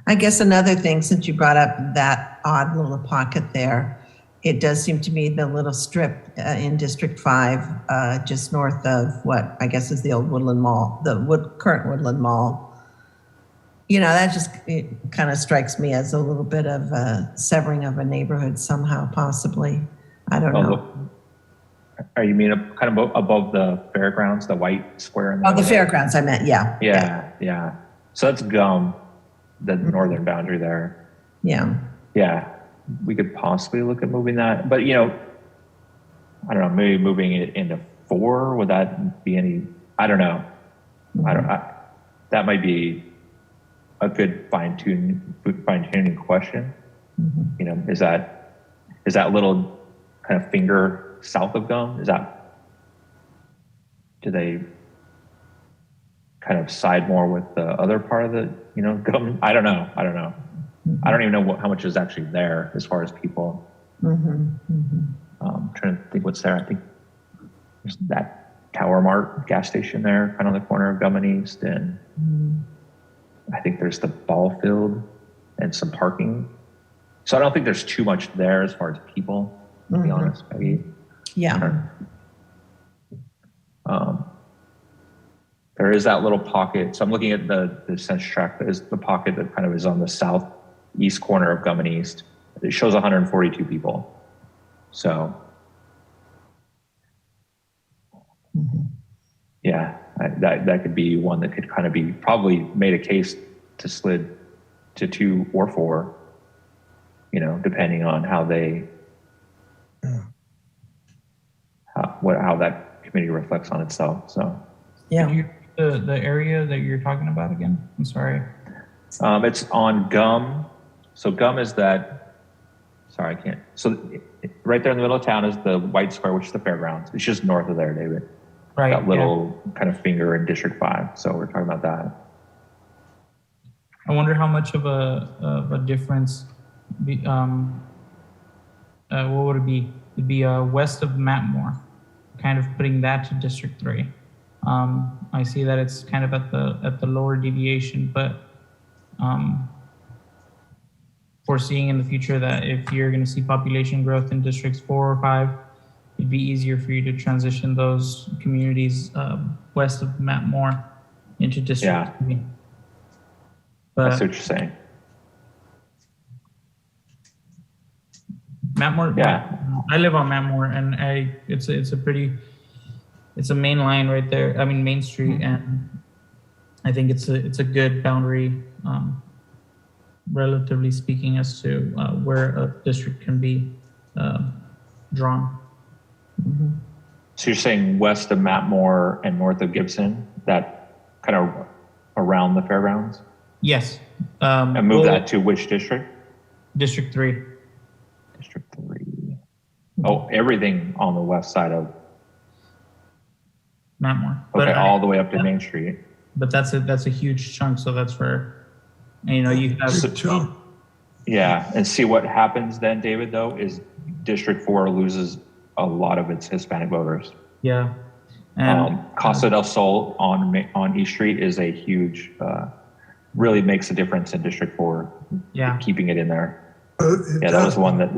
I guess another thing, since you brought up that odd little pocket there, it does seem to me the little strip in District 5, just north of what I guess is the old Woodland Mall, the current Woodland Mall. That just kind of strikes me as a little bit of a severing of a neighborhood somehow, possibly. I don't know. Are you mean kind of above the fairgrounds, the white square? In the fairgrounds, I meant, yeah. Yeah. So that's Gum, the northern boundary there. Yeah. Yeah. We could possibly look at moving that, but I don't know, maybe moving it into 4, would that be any, I don't know. That might be a good fine-tuning question. Is that little kind of finger south of Gum? Do they kind of side more with the other part of the, Gum? I don't know. I don't even know how much is actually there as far as people. Trying to think what's there. I think there's that Tower Mart gas station there, kind of on the corner of Gum and East, and I think there's the ball field and some parking. So I don't think there's too much there as far as people, to be honest, Peggy. Yeah. There is that little pocket. So I'm looking at the census tract. There's the pocket that kind of is on the southeast corner of Gum and East. It shows 142 people. So, yeah, that could be one that could kind of be probably made a case to slid to 2 or 4, depending on how they, how that committee reflects on itself. So, yeah. The area that you're talking about again? I'm sorry. It's on Gum. So Gum is that, sorry, I can't. So right there in the middle of town is the white square, which is the fairgrounds. It's just north of there, David. Right. That little kind of finger in District 5. So we're talking about that. I wonder how much of a difference, what would it be? It'd be west of Matmore, kind of putting that to District 3. I see that it's kind of at the lower deviation, but foreseeing in the future that if you're going to see population growth in districts 4 or 5, it'd be easier for you to transition those communities west of Matmore into District 3. But I see what you're saying. Matmore, I live on Matmore, and it's a main line right there. I mean, Main Street, and I think it's a good boundary, relatively speaking, as to where a district can be drawn. So you're saying west of Matmore and north of Gibson, that kind of around the fairgrounds? Yes. And move that to which district? District 3. District 3. Oh, everything on the west side of Matmore. Okay, all the way up to Main Street. But that's a huge chunk, so that's where, you have. Yeah, and see what happens then, David, though, is District 4 loses a lot of its Hispanic voters. Yeah. And Casa del Sol on East Street is a huge, really makes a difference in District 4. Yeah. Keeping it in there. That was one that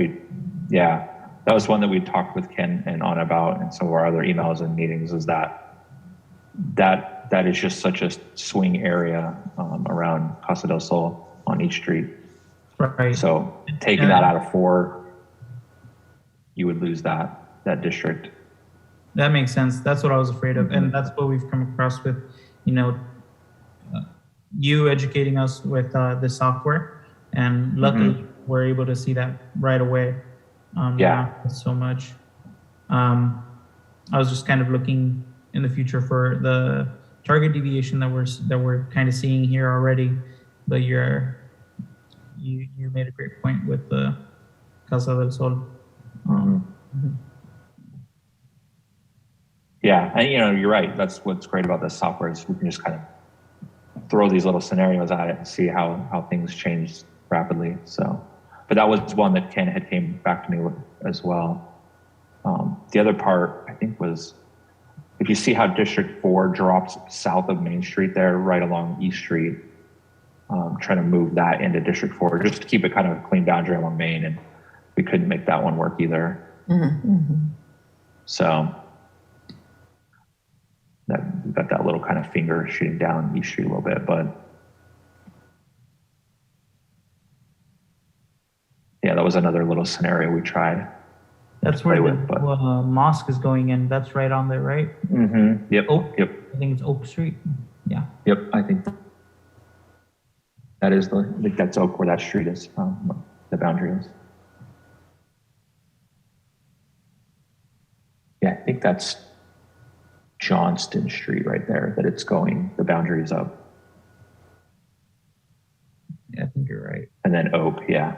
we talked with Ken and on about in some of our other emails and meetings, is that is just such a swing area around Casa del Sol on each street. Right. So taking that out of 4, you would lose that district. That makes sense. That's what I was afraid of. And that's what we've come across with, you educating us with the software. And luckily, we're able to see that right away. Not so much. I was just kind of looking in the future for the target deviation that we're kind of seeing here already. But you made a great point with the Casa del Sol. Yeah, and you're right. That's what's great about this software, is we can just kind of throw these little scenarios at it and see how things change rapidly. So, but that was one that Ken had came back to me with as well. The other part, I think, was if you see how District 4 drops south of Main Street there, right along East Street, trying to move that into District 4 just to keep it kind of a clean boundary along Main. And we couldn't make that one work either. So we've got that little kind of finger shooting down East Street a little bit, but yeah, that was another little scenario we tried. That's where the mosque is going in. That's right on there, right? Yep. Oak? Yep. I think it's Oak Street. Yeah. Yep. I think that is I think that's Oak where that street is, the boundary is. Yeah, I think that's Johnston Street right there that it's going, the boundaries up. Yeah, I think you're right. And then Oak, yeah.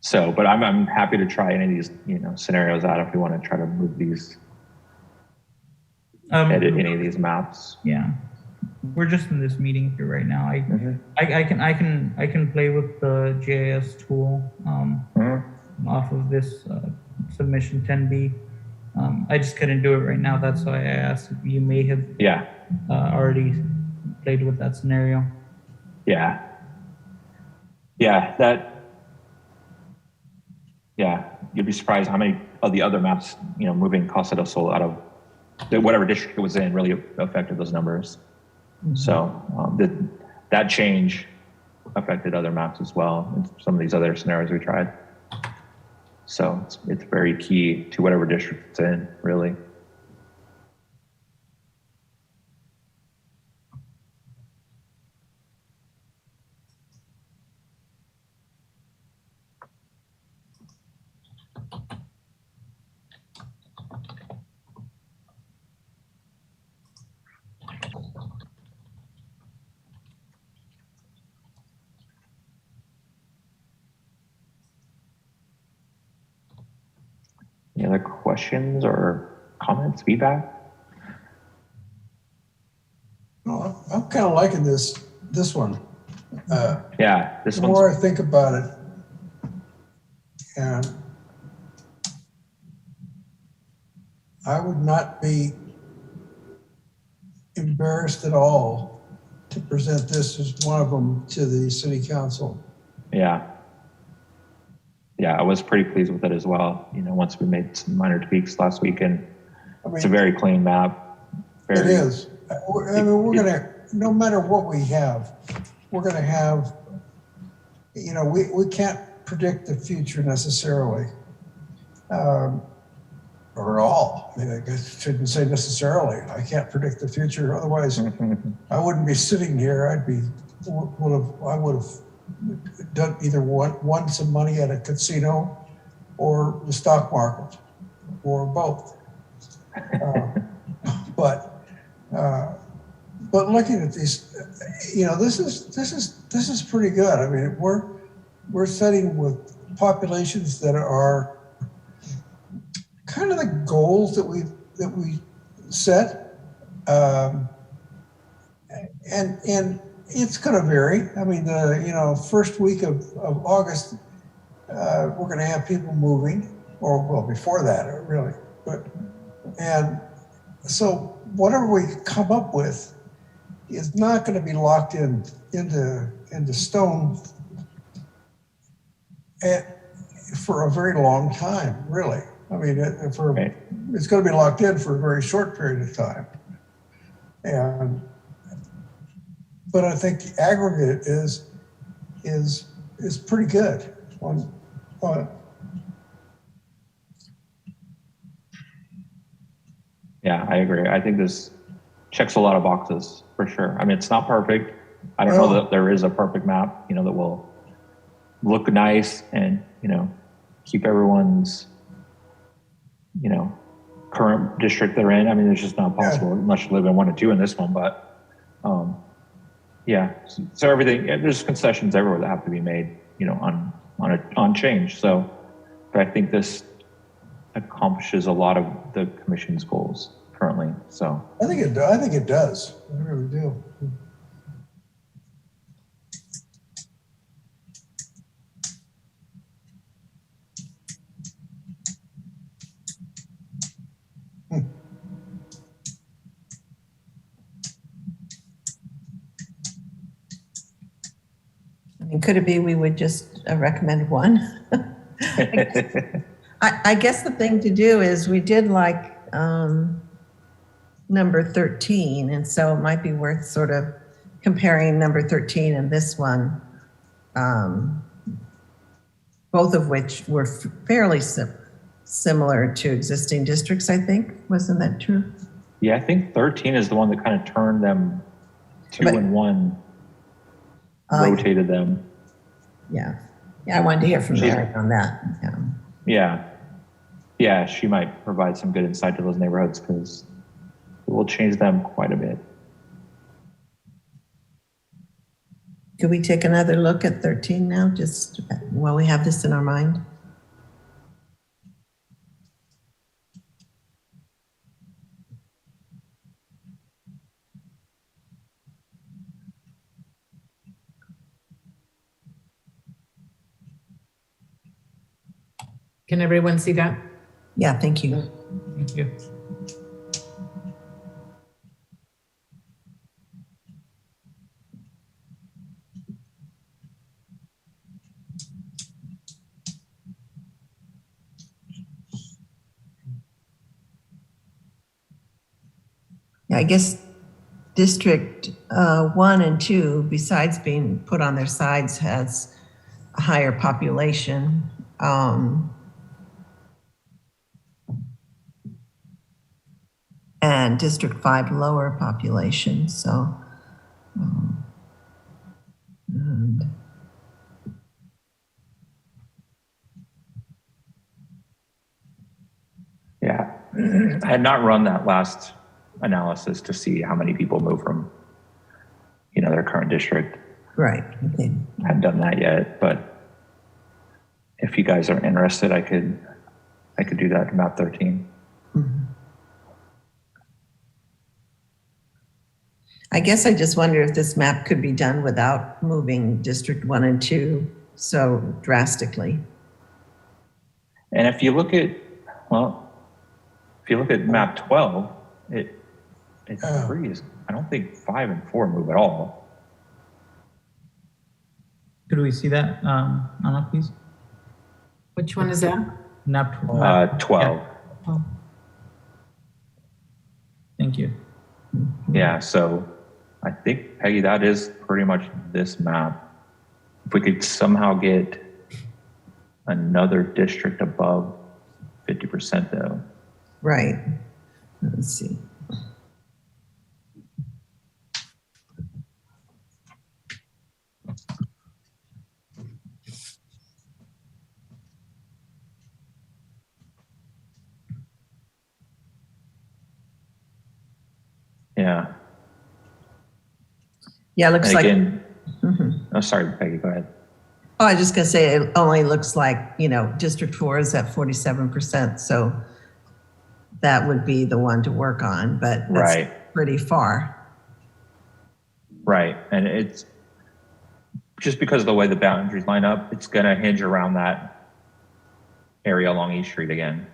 So, but I'm happy to try any of these, scenarios out if we want to try to move these, edit any of these maps. Yeah, we're just in this meeting here right now. I can play with the GIS tool off of this submission 10B. I just couldn't do it right now. That's why I asked. You may have already played with that scenario. Yeah, you'd be surprised how many of the other maps, moving Casa del Sol out of whatever district it was in really affected those numbers. So that change affected other maps as well, and some of these other scenarios we tried. So it's very key to whatever district it's in, really. Any other questions or comments, feedback? Well, I'm kind of liking this one. Yeah, this the one's more I think about it, and I would not be embarrassed at all to present this as one of them to the city council. Yeah, I was pretty pleased with it as well. Once we made some minor tweaks last week, and it's a very clean map. It is. I mean, we're gonna, no matter what we have, we're gonna have, we can't predict the future necessarily, or at all. I mean, I guess I shouldn't say necessarily. I can't predict the future. Otherwise, I wouldn't be sitting here. I would have done either won some money at a casino or the stock market or both. But looking at these, this is pretty good. I mean, we're setting with populations that are kind of the goals that we set, and it's going to vary. I mean, the first week of August, we're going to have people moving, or well, before that, really. And so whatever we come up with is not going to be locked into stone for a very long time, really. I mean, it's going to be locked in for a very short period of time. But I think the aggregate is pretty good on it. Yeah, I agree. I think this checks a lot of boxes for sure. I mean, it's not perfect. I don't know that there is a perfect map, that will look nice and, keep everyone's, current district they're in. I mean, it's just not possible unless you live in 1 or 2 in this one, but, so everything, there's concessions everywhere that have to be made, on change. So, but I think this accomplishes a lot of the commission's goals currently. So I think it does. I really do. And could it be we would just recommend one? I guess the thing to do is we did like number 13, and so it might be worth sort of comparing number 13 and this one, both of which were fairly similar to existing districts, I think. Wasn't that true? Yeah, I think 13 is the one that kind of turned them 2 and 1, rotated them. Yeah. Yeah, I wanted to hear from Mary on that. Yeah, she might provide some good insight to those neighborhoods because it will change them quite a bit. Could we take another look at 13 now, just while we have this in our mind? Can everyone see that? Yeah, thank you. Thank you. Yeah, I guess District 1 and 2, besides being put on their sides, has a higher population. And District 5 lower population. So, Yeah, I had not run that last analysis to see how many people move from, their current district. right. Okay. I hadn't done that yet, but if you guys are interested, I could do that in map 13. Mm-hmm. I guess I just wonder if this map could be done without moving District 1 and 2 so drastically. And if you look at map 12, it agrees. I don't think 5 and 4 move at all. Could we see that, Anna, please? Which one is that? Map 12. Yeah. Oh. Thank you. Yeah, so I think, Peggy, that is pretty much this map. If we could somehow get another district above 50% though. Right. Let's see. Yeah. Yeah, it looks and like. Again, oh, sorry, Peggy, go ahead. Oh, I was just going to say it only looks like, District 4 is at 47%. So that would be the one to work on, but that's pretty far. Right. And it's just because of the way the boundaries line up, it's going to hinge around that area along East Street again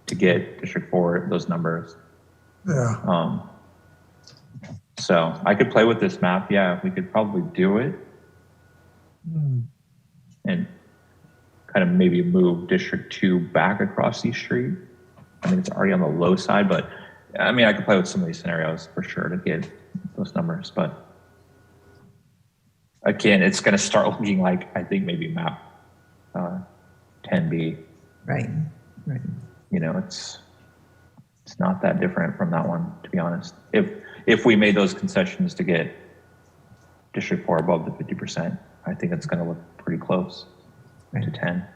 to get District 4, those numbers. Yeah. So I could play with this map. Yeah, we could probably do it. And kind of maybe move District 2 back across East Street. I mean, it's already on the low side, but I mean, I could play with some of these scenarios for sure to get those numbers. But again, it's going to start looking like, I think maybe map 10B. Right. It's not that different from that one, to be honest. If we made those concessions to get District 4 above the 50%, I think it's going to look pretty close to 10.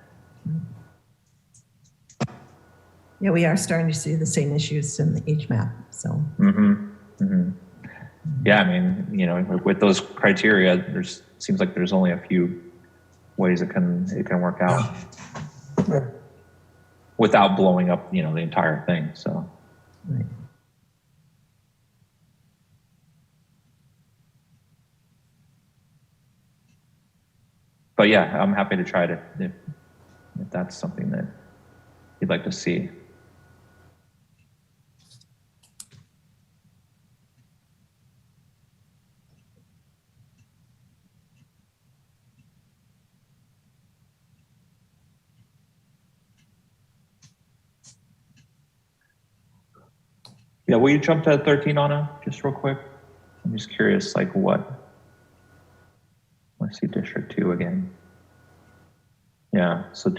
Yeah, we are starting to see the same issues in each map. So. Yeah, I mean, with those criteria, seems like there's only a few ways it can work out without blowing up, the entire thing. So. Right. But yeah, I'm happy to try it if that's something that you'd like to see. Yeah, will you jump to 13, Anna, just real quick? I'm just curious, like what? Let's see, District 2 again. Yeah, so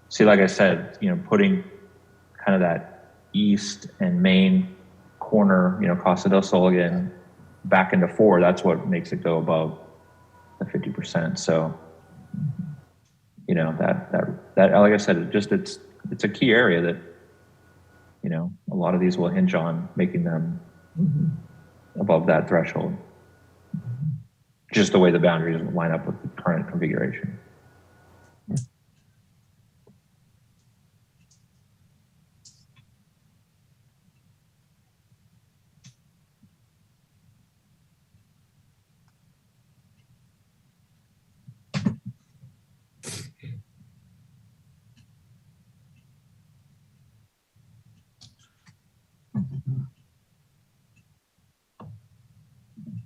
see, like I said, putting kind of that east and main corner, Costa del Sol again, back into 4, that's what makes it go above the 50%. So, that like I said, it's a key area that, a lot of these will hinge on making them above that threshold. Just the way the boundaries line up with the current configuration.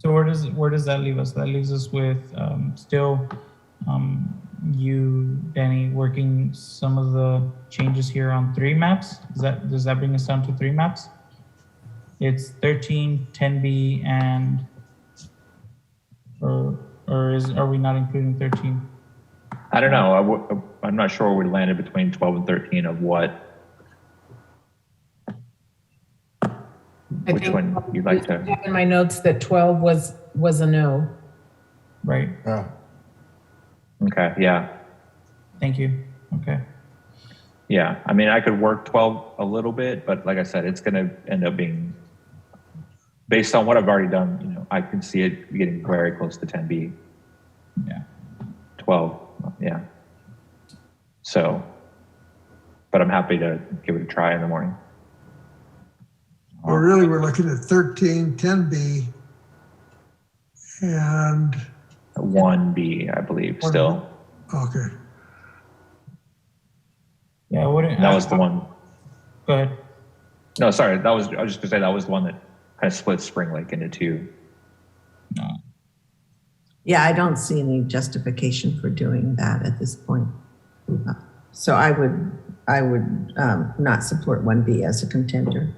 So where does that leave us? That leaves us with still you, Danny, working some of the changes here on 3 maps. Does that bring us down to 3 maps? It's 13, 10B, and or are we not including 13? I don't know. I'm not sure where we landed between 12 and 13 of what. Which one you'd like to? I have in my notes that 12 was a no. Right. Yeah. Okay. Yeah. Thank you. Okay. Yeah. I mean, I could work 12 a little bit, but like I said, it's going to end up being based on what I've already done. I can see it getting very close to 10B. Yeah. 12. Yeah. So, but I'm happy to give it a try in the morning. Well, really, we're looking at 13, 10B, and 1B, I believe, still. Okay. Yeah, That was the one. Go ahead. No, sorry. I was just gonna say that was the one that kind of split Spring Lake into 2. No. Yeah, I don't see any justification for doing that at this point. So I would not support 1B as a contender.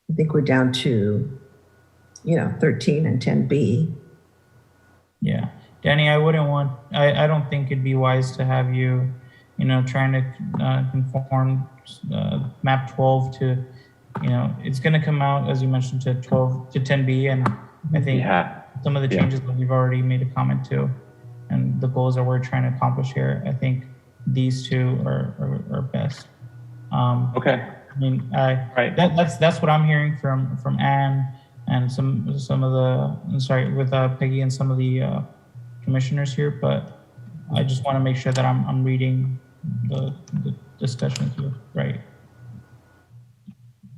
I think we're down to, 13 and 10B. Yeah. Danny, I don't think it'd be wise to have you, trying to conform map 12 to, it's going to come out, as you mentioned, to 12 to 10B. And I think some of the changes that we've already made a comment to and the goals that we're trying to accomplish here, I think these 2 are best. Okay. I mean, right. That's what I'm hearing from Anne and some of the, with Peggy and some of the commissioners here, but I just want to make sure that I'm reading the discussion here right.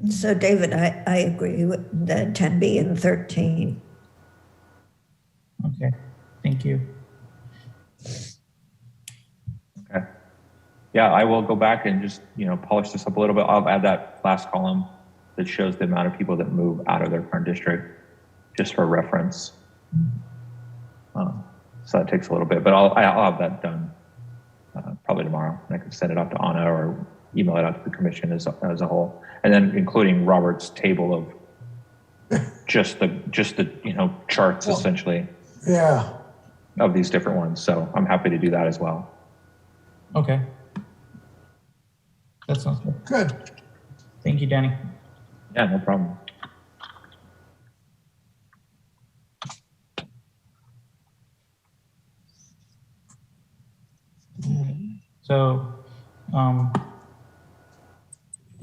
So David, I agree with the 10B and 13. Okay, thank you. Okay. Yeah, I will go back and just, polish this up a little bit. I'll add that last column that shows the amount of people that move out of their current district, just for reference. So that takes a little bit, but I'll have that done probably tomorrow. And I can send it out to Anna or email it out to the commission as a whole, and then including Robert's table of just the charts essentially. Yeah. Of these different ones. So I'm happy to do that as well. Okay. That sounds good. Good. Thank you, Danny. Yeah, no problem. So I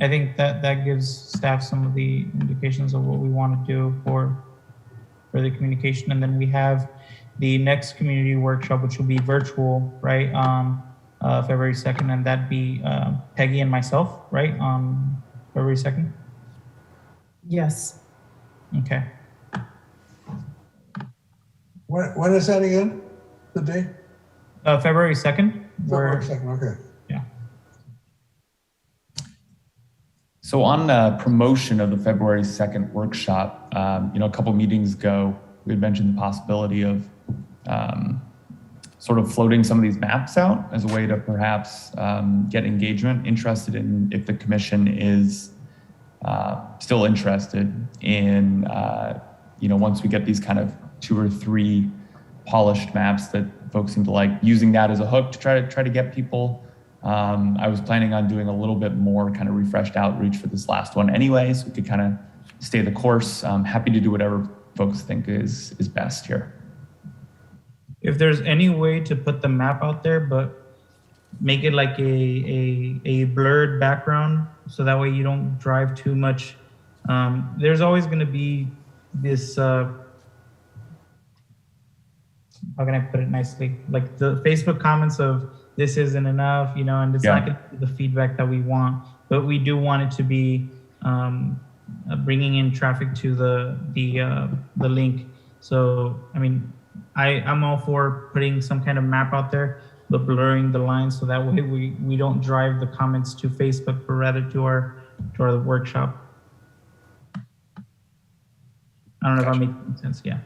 think that gives staff some of the indications of what we want to do for the communication. And then we have the next community workshop, which will be virtual, right, on February 2nd, and that'd be Peggy and myself, right, on February 2nd? Yes. Okay. When is that again? The day? February 2nd. February 2nd, okay. Yeah. So on promotion of the February 2nd workshop, a couple meetings ago, we had mentioned the possibility of sort of floating some of these maps out as a way to perhaps get engagement, interested in if the commission is still interested in, once we get these kind of 2 or 3 polished maps that folks seem to like, using that as a hook to try to get people. I was planning on doing a little bit more kind of refreshed outreach for this last one anyway, so we could kind of stay the course. I'm happy to do whatever folks think is best here. If there's any way to put the map out there, but make it like a blurred background, so that way you don't drive too much. There's always going to be this, how can I put it nicely? Like the Facebook comments of this isn't enough, and it's not going to be the feedback that we want, but we do want it to be bringing in traffic to the link. So, I mean, I'm all for putting some kind of map out there, but blurring the lines so that way we don't drive the comments to Facebook, but rather to our workshop. I don't know if I'm making sense. Yeah.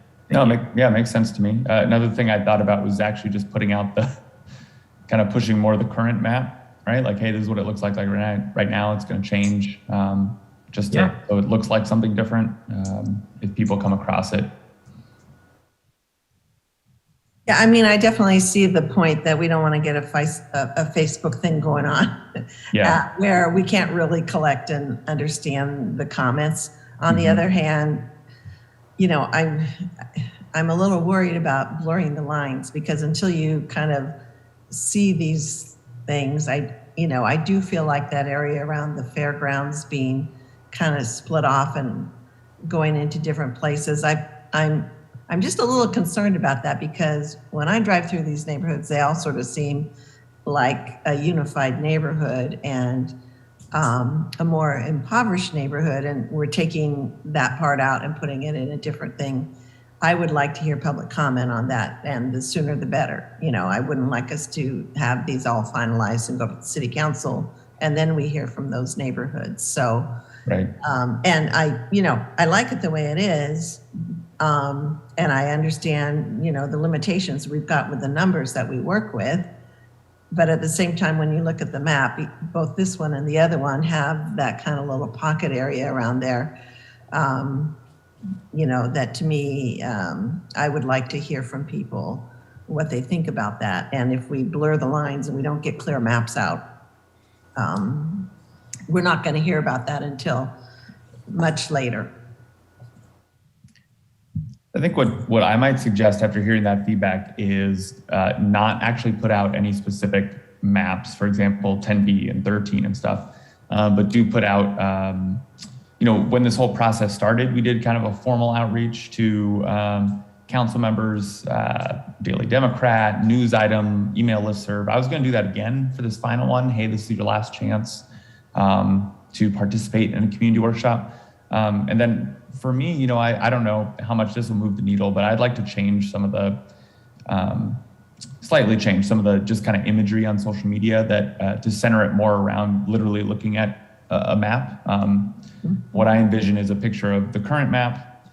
Makes sense to me. Another thing I thought about was actually just putting out the kind of pushing more of the current map, right? Like, hey, this is what it looks like right now. It's going to change, so it looks like something different if people come across it. Yeah, I mean, I definitely see the point that we don't want to get a Facebook thing going on where we can't really collect and understand the comments. On the other hand, I'm a little worried about blurring the lines, because until you kind of see these things, I do feel like that area around the fairgrounds being kind of split off and going into different places. I'm just a little concerned about that, because when I drive through these neighborhoods, they all sort of seem like a unified neighborhood and a more impoverished neighborhood, and we're taking that part out and putting it in a different thing. I would like to hear public comment on that, and the sooner the better. I wouldn't like us to have these all finalized and go to the city council, and then we hear from those neighborhoods. So, right. And I like it the way it is. And I understand, the limitations we've got with the numbers that we work with. But at the same time, when you look at the map, both this one and the other one have that kind of little pocket area around there. That to me, I would like to hear from people what they think about that. And if we blur the lines and we don't get clear maps out, we're not going to hear about that until much later. I think what I might suggest after hearing that feedback is not actually put out any specific maps, for example, 10B and 13 and stuff, but do put out, when this whole process started, we did kind of a formal outreach to council members, Daily Democrat, news item, email listserv. I was going to do that again for this final one. Hey, this is your last chance to participate in a community workshop. And then for me, I don't know how much this will move the needle, but I'd like to change some of the, slightly change some of the just kind of imagery on social media that to center it more around literally looking at a map. What I envision is a picture of the current map,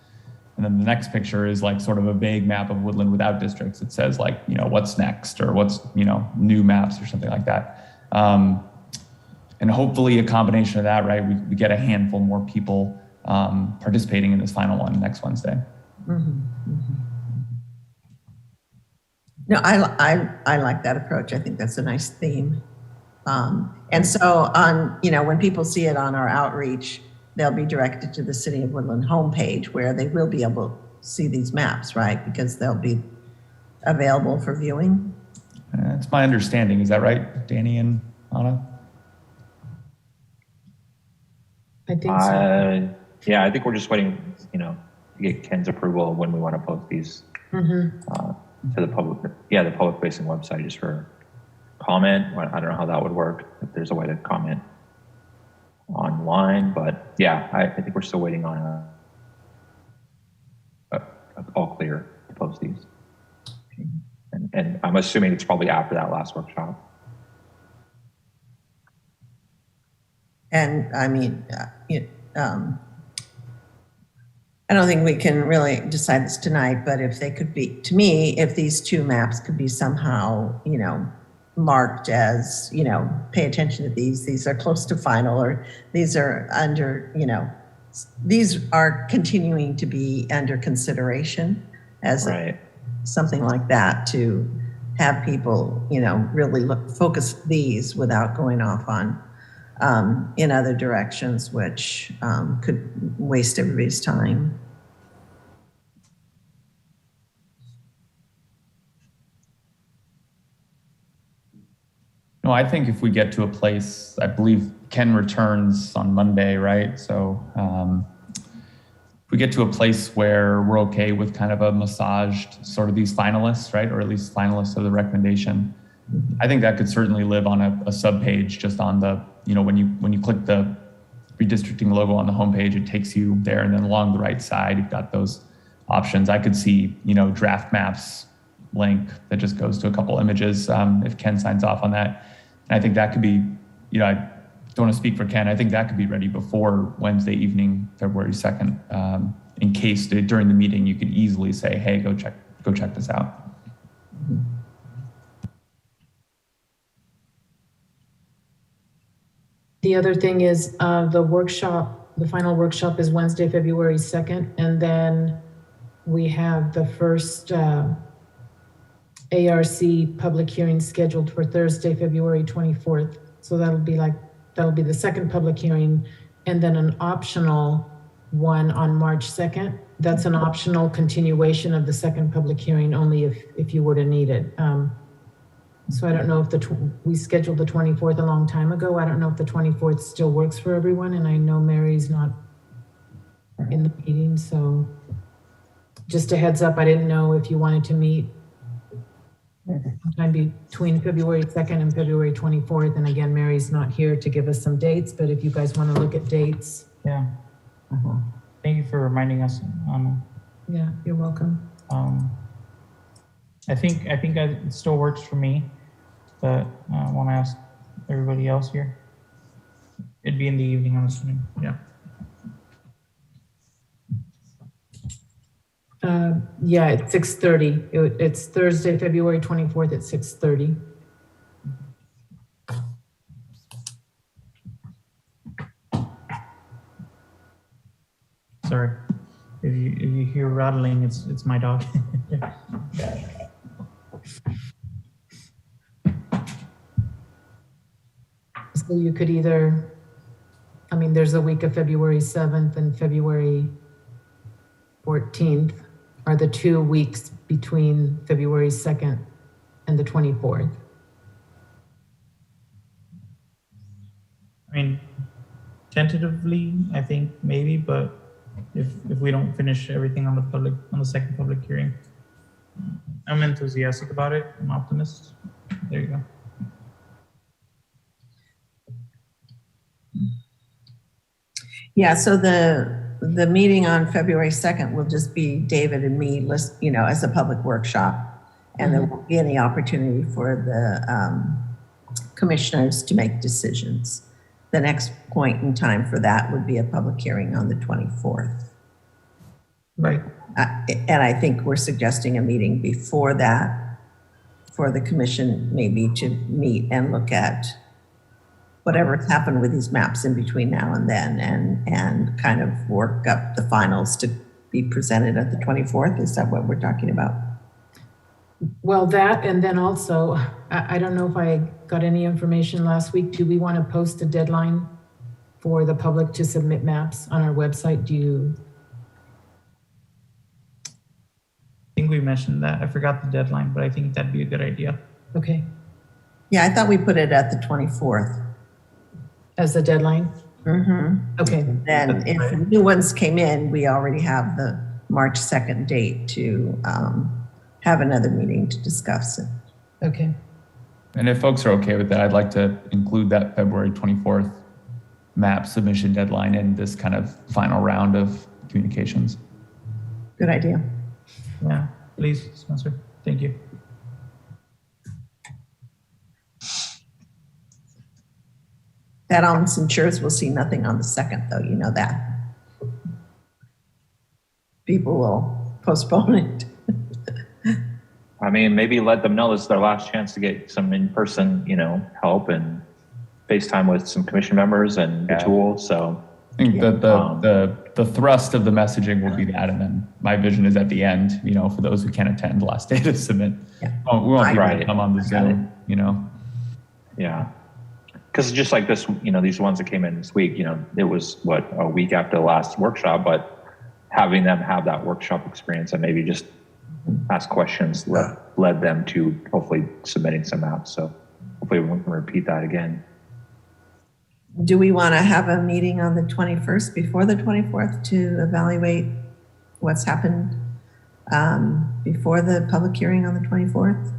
and then the next picture is like sort of a vague map of Woodland without districts. It says like, what's next, or what's, new maps or something like that. And hopefully a combination of that, right? We get a handful more people participating in this final one next Wednesday. No, I like that approach. I think that's a nice theme. And so when people see it on our outreach, they'll be directed to the City of Woodland homepage, where they will be able to see these maps, right? Because they'll be available for viewing. That's my understanding. Is that right, Danny and Anna? I think so. Yeah, I think we're just waiting, to get Ken's approval when we want to post these to the public. Yeah, the public-facing website just for comment. I don't know how that would work, if there's a way to comment online, but yeah, I think we're still waiting on a all clear to post these. And I'm assuming it's probably after that last workshop. And I mean, I don't think we can really decide this tonight, but if they could be, to me, if these two maps could be somehow, marked as, pay attention to these are close to final, or these are under, these are continuing to be under consideration as something like that, to have people, really focus these without going off on in other directions, which could waste everybody's time. No, I think if we get to a place, I believe Ken returns on Monday, right? So if we get to a place where we're okay with kind of a massaged sort of these finalists, right? Or at least finalists of the recommendation, I think that could certainly live on a sub-page just on the, when you click the redistricting logo on the homepage, it takes you there, and then along the right side, you've got those options. I could see, draft maps link that just goes to a couple images if Ken signs off on that. And I think that could be, I don't want to speak for Ken, I think that could be ready before Wednesday evening, February 2nd, in case during the meeting you could easily say, hey, go check this out. The other thing is the final workshop is Wednesday, February 2nd, and then we have the first ARC public hearing scheduled for Thursday, February 24th. So that'll be the second public hearing, and then an optional one on March 2nd. That's an optional continuation of the second public hearing, only if you were to need it. So I don't know if we scheduled the 24th a long time ago. I don't know if the 24th still works for everyone, and I know Mary's not in the meeting, so just a heads up, I didn't know if you wanted to meet sometime between February 2nd and February 24th. And again, Mary's not here to give us some dates, but if you guys want to look at dates. Yeah. Thank you for reminding us, Anna. Yeah, you're welcome. I think it still works for me, but I want to ask everybody else here. It'd be in the evening, I'm assuming. Yeah. Yeah, it's 6:30. It's Thursday, February 24th at 6:30. Sorry, if you hear rattling, it's my dog. So you could either, there's a week of February 7th and February 14th are the 2 weeks between February 2nd and the 24th. Tentatively, I think maybe, but if we don't finish everything on the second public hearing, I'm enthusiastic about it. I'm optimist. There you go. Yeah, so the meeting on February 2nd will just be David and me, as a public workshop. And there won't be any opportunity for the commissioners to make decisions. The next point in time for that would be a public hearing on the 24th. Right. And I think we're suggesting a meeting before that for the commission maybe to meet and look at whatever's happened with these maps in between now and then, and kind of work up the finals to be presented at the 24th. Is that what we're talking about? Well, that, and then also, I don't know if I got any information last week. Do we want to post a deadline for the public to submit maps on our website? I think we mentioned that. I forgot the deadline, but I think that'd be a good idea. Okay. Yeah, I thought we put it at the 24th. As the deadline? Mm-hmm. Okay. Then if new ones came in, we already have the March 2nd date to have another meeting to discuss it. Okay. And if folks are okay with that, I'd like to include that February 24th map submission deadline in this kind of final round of communications. Good idea. Yeah, please, Spencer. Thank you. That almost ensures we'll see nothing on the 2nd, though, you know that. People will postpone it. I mean, maybe let them know this is their last chance to get some in-person, help and FaceTime with some commission members and the tool. So I think the thrust of the messaging will be that, and then my vision is at the end, for those who can't attend, last day to submit. Yeah. We want people Right. to come on the Zoom, Yeah. Because just like this, these ones that came in this week, it was a week after the last workshop, but having them have that workshop experience and maybe just ask questions led them to hopefully submitting some apps. So hopefully we can repeat that again. Do we want to have a meeting on the 21st before the 24th to evaluate what's happened before the public hearing on the 24th?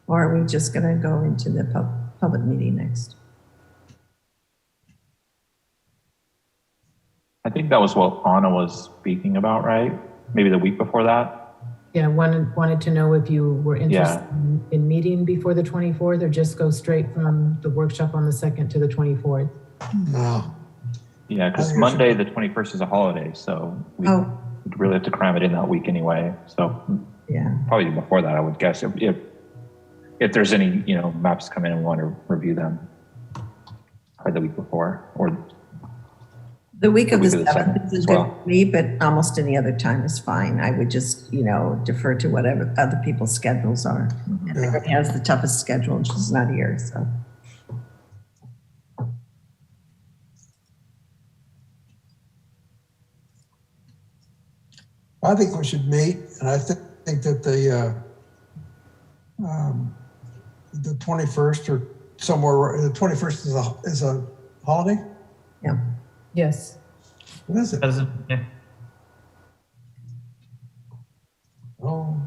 Or are we just going to go into the public meeting next? I think that was what Anna was speaking about, right? Maybe the week before that. Yeah, wanted to know if you were interested in meeting before the 24th or just go straight from the workshop on the 2nd to the 24th. No. Yeah, because Monday the 21st is a holiday, so we really have to cram it in that week anyway. So yeah, probably before that, I would guess if there's any maps come in and want to review them, or the week before, or the week of the 7th second is good for me, but almost any other time is fine. I would just, defer to whatever other people's schedules are. And everybody has the toughest schedule, and she's not here, so. I think we should meet, and I think that the 21st or somewhere, the 21st is a holiday? Yeah. Yes. What is it? Yeah. Oh,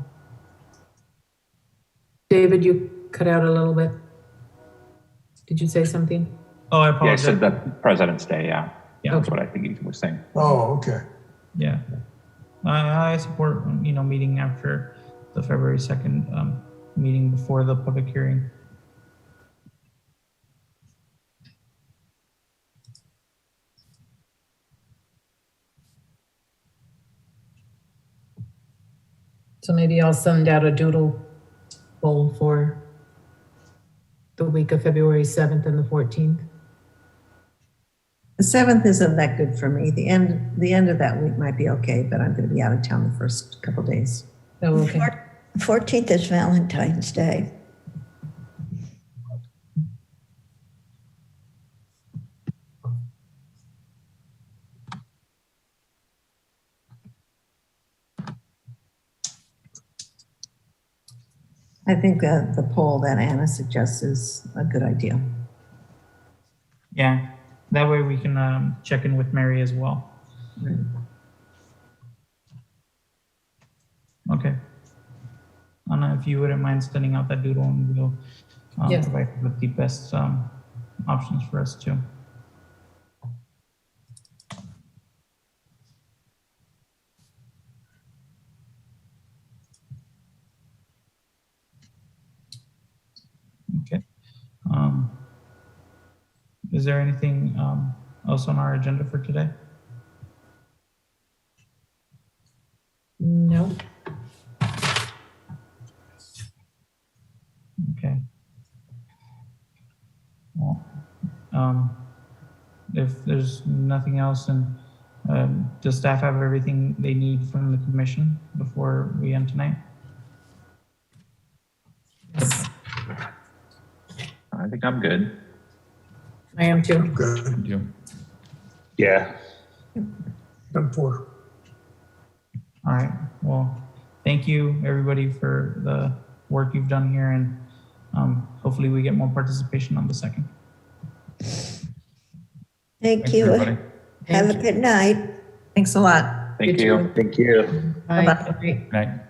David, you cut out a little bit. Did you say something? Oh, I yeah, I apologize. said that President's Day. Yeah, Yeah. that's what I think he was saying. oh, okay. Yeah. I support, meeting after the February 2nd meeting before the public hearing. So maybe I'll send out a doodle poll for the week of February 7th and the 14th. The 7th isn't that good for me. The end of that week might be okay, but I'm going to be out of town the first couple days. Oh, okay. 14th is Valentine's Day. I think the poll that Anna suggests is a good idea. Yeah. That way we can check in with Mary as well. Right. Okay. Anna, if you wouldn't mind sending out that doodle, and we'll Yes. provide with the best options for us too. Okay. Is there anything else on our agenda for today? No. Okay. Well, if there's nothing else, and does staff have everything they need from the commission before we end tonight? Yes, I think I'm good. I am too. Good. Thank you. Yeah. I'm for. All right. Well, thank you everybody for the work you've done here, and hopefully we get more participation on the 2nd. Thank Thanks, you. everybody. Have a good night. Thank a lot. Thank You you. too. Thank you. Bye. Bye-bye. Good night. Good night.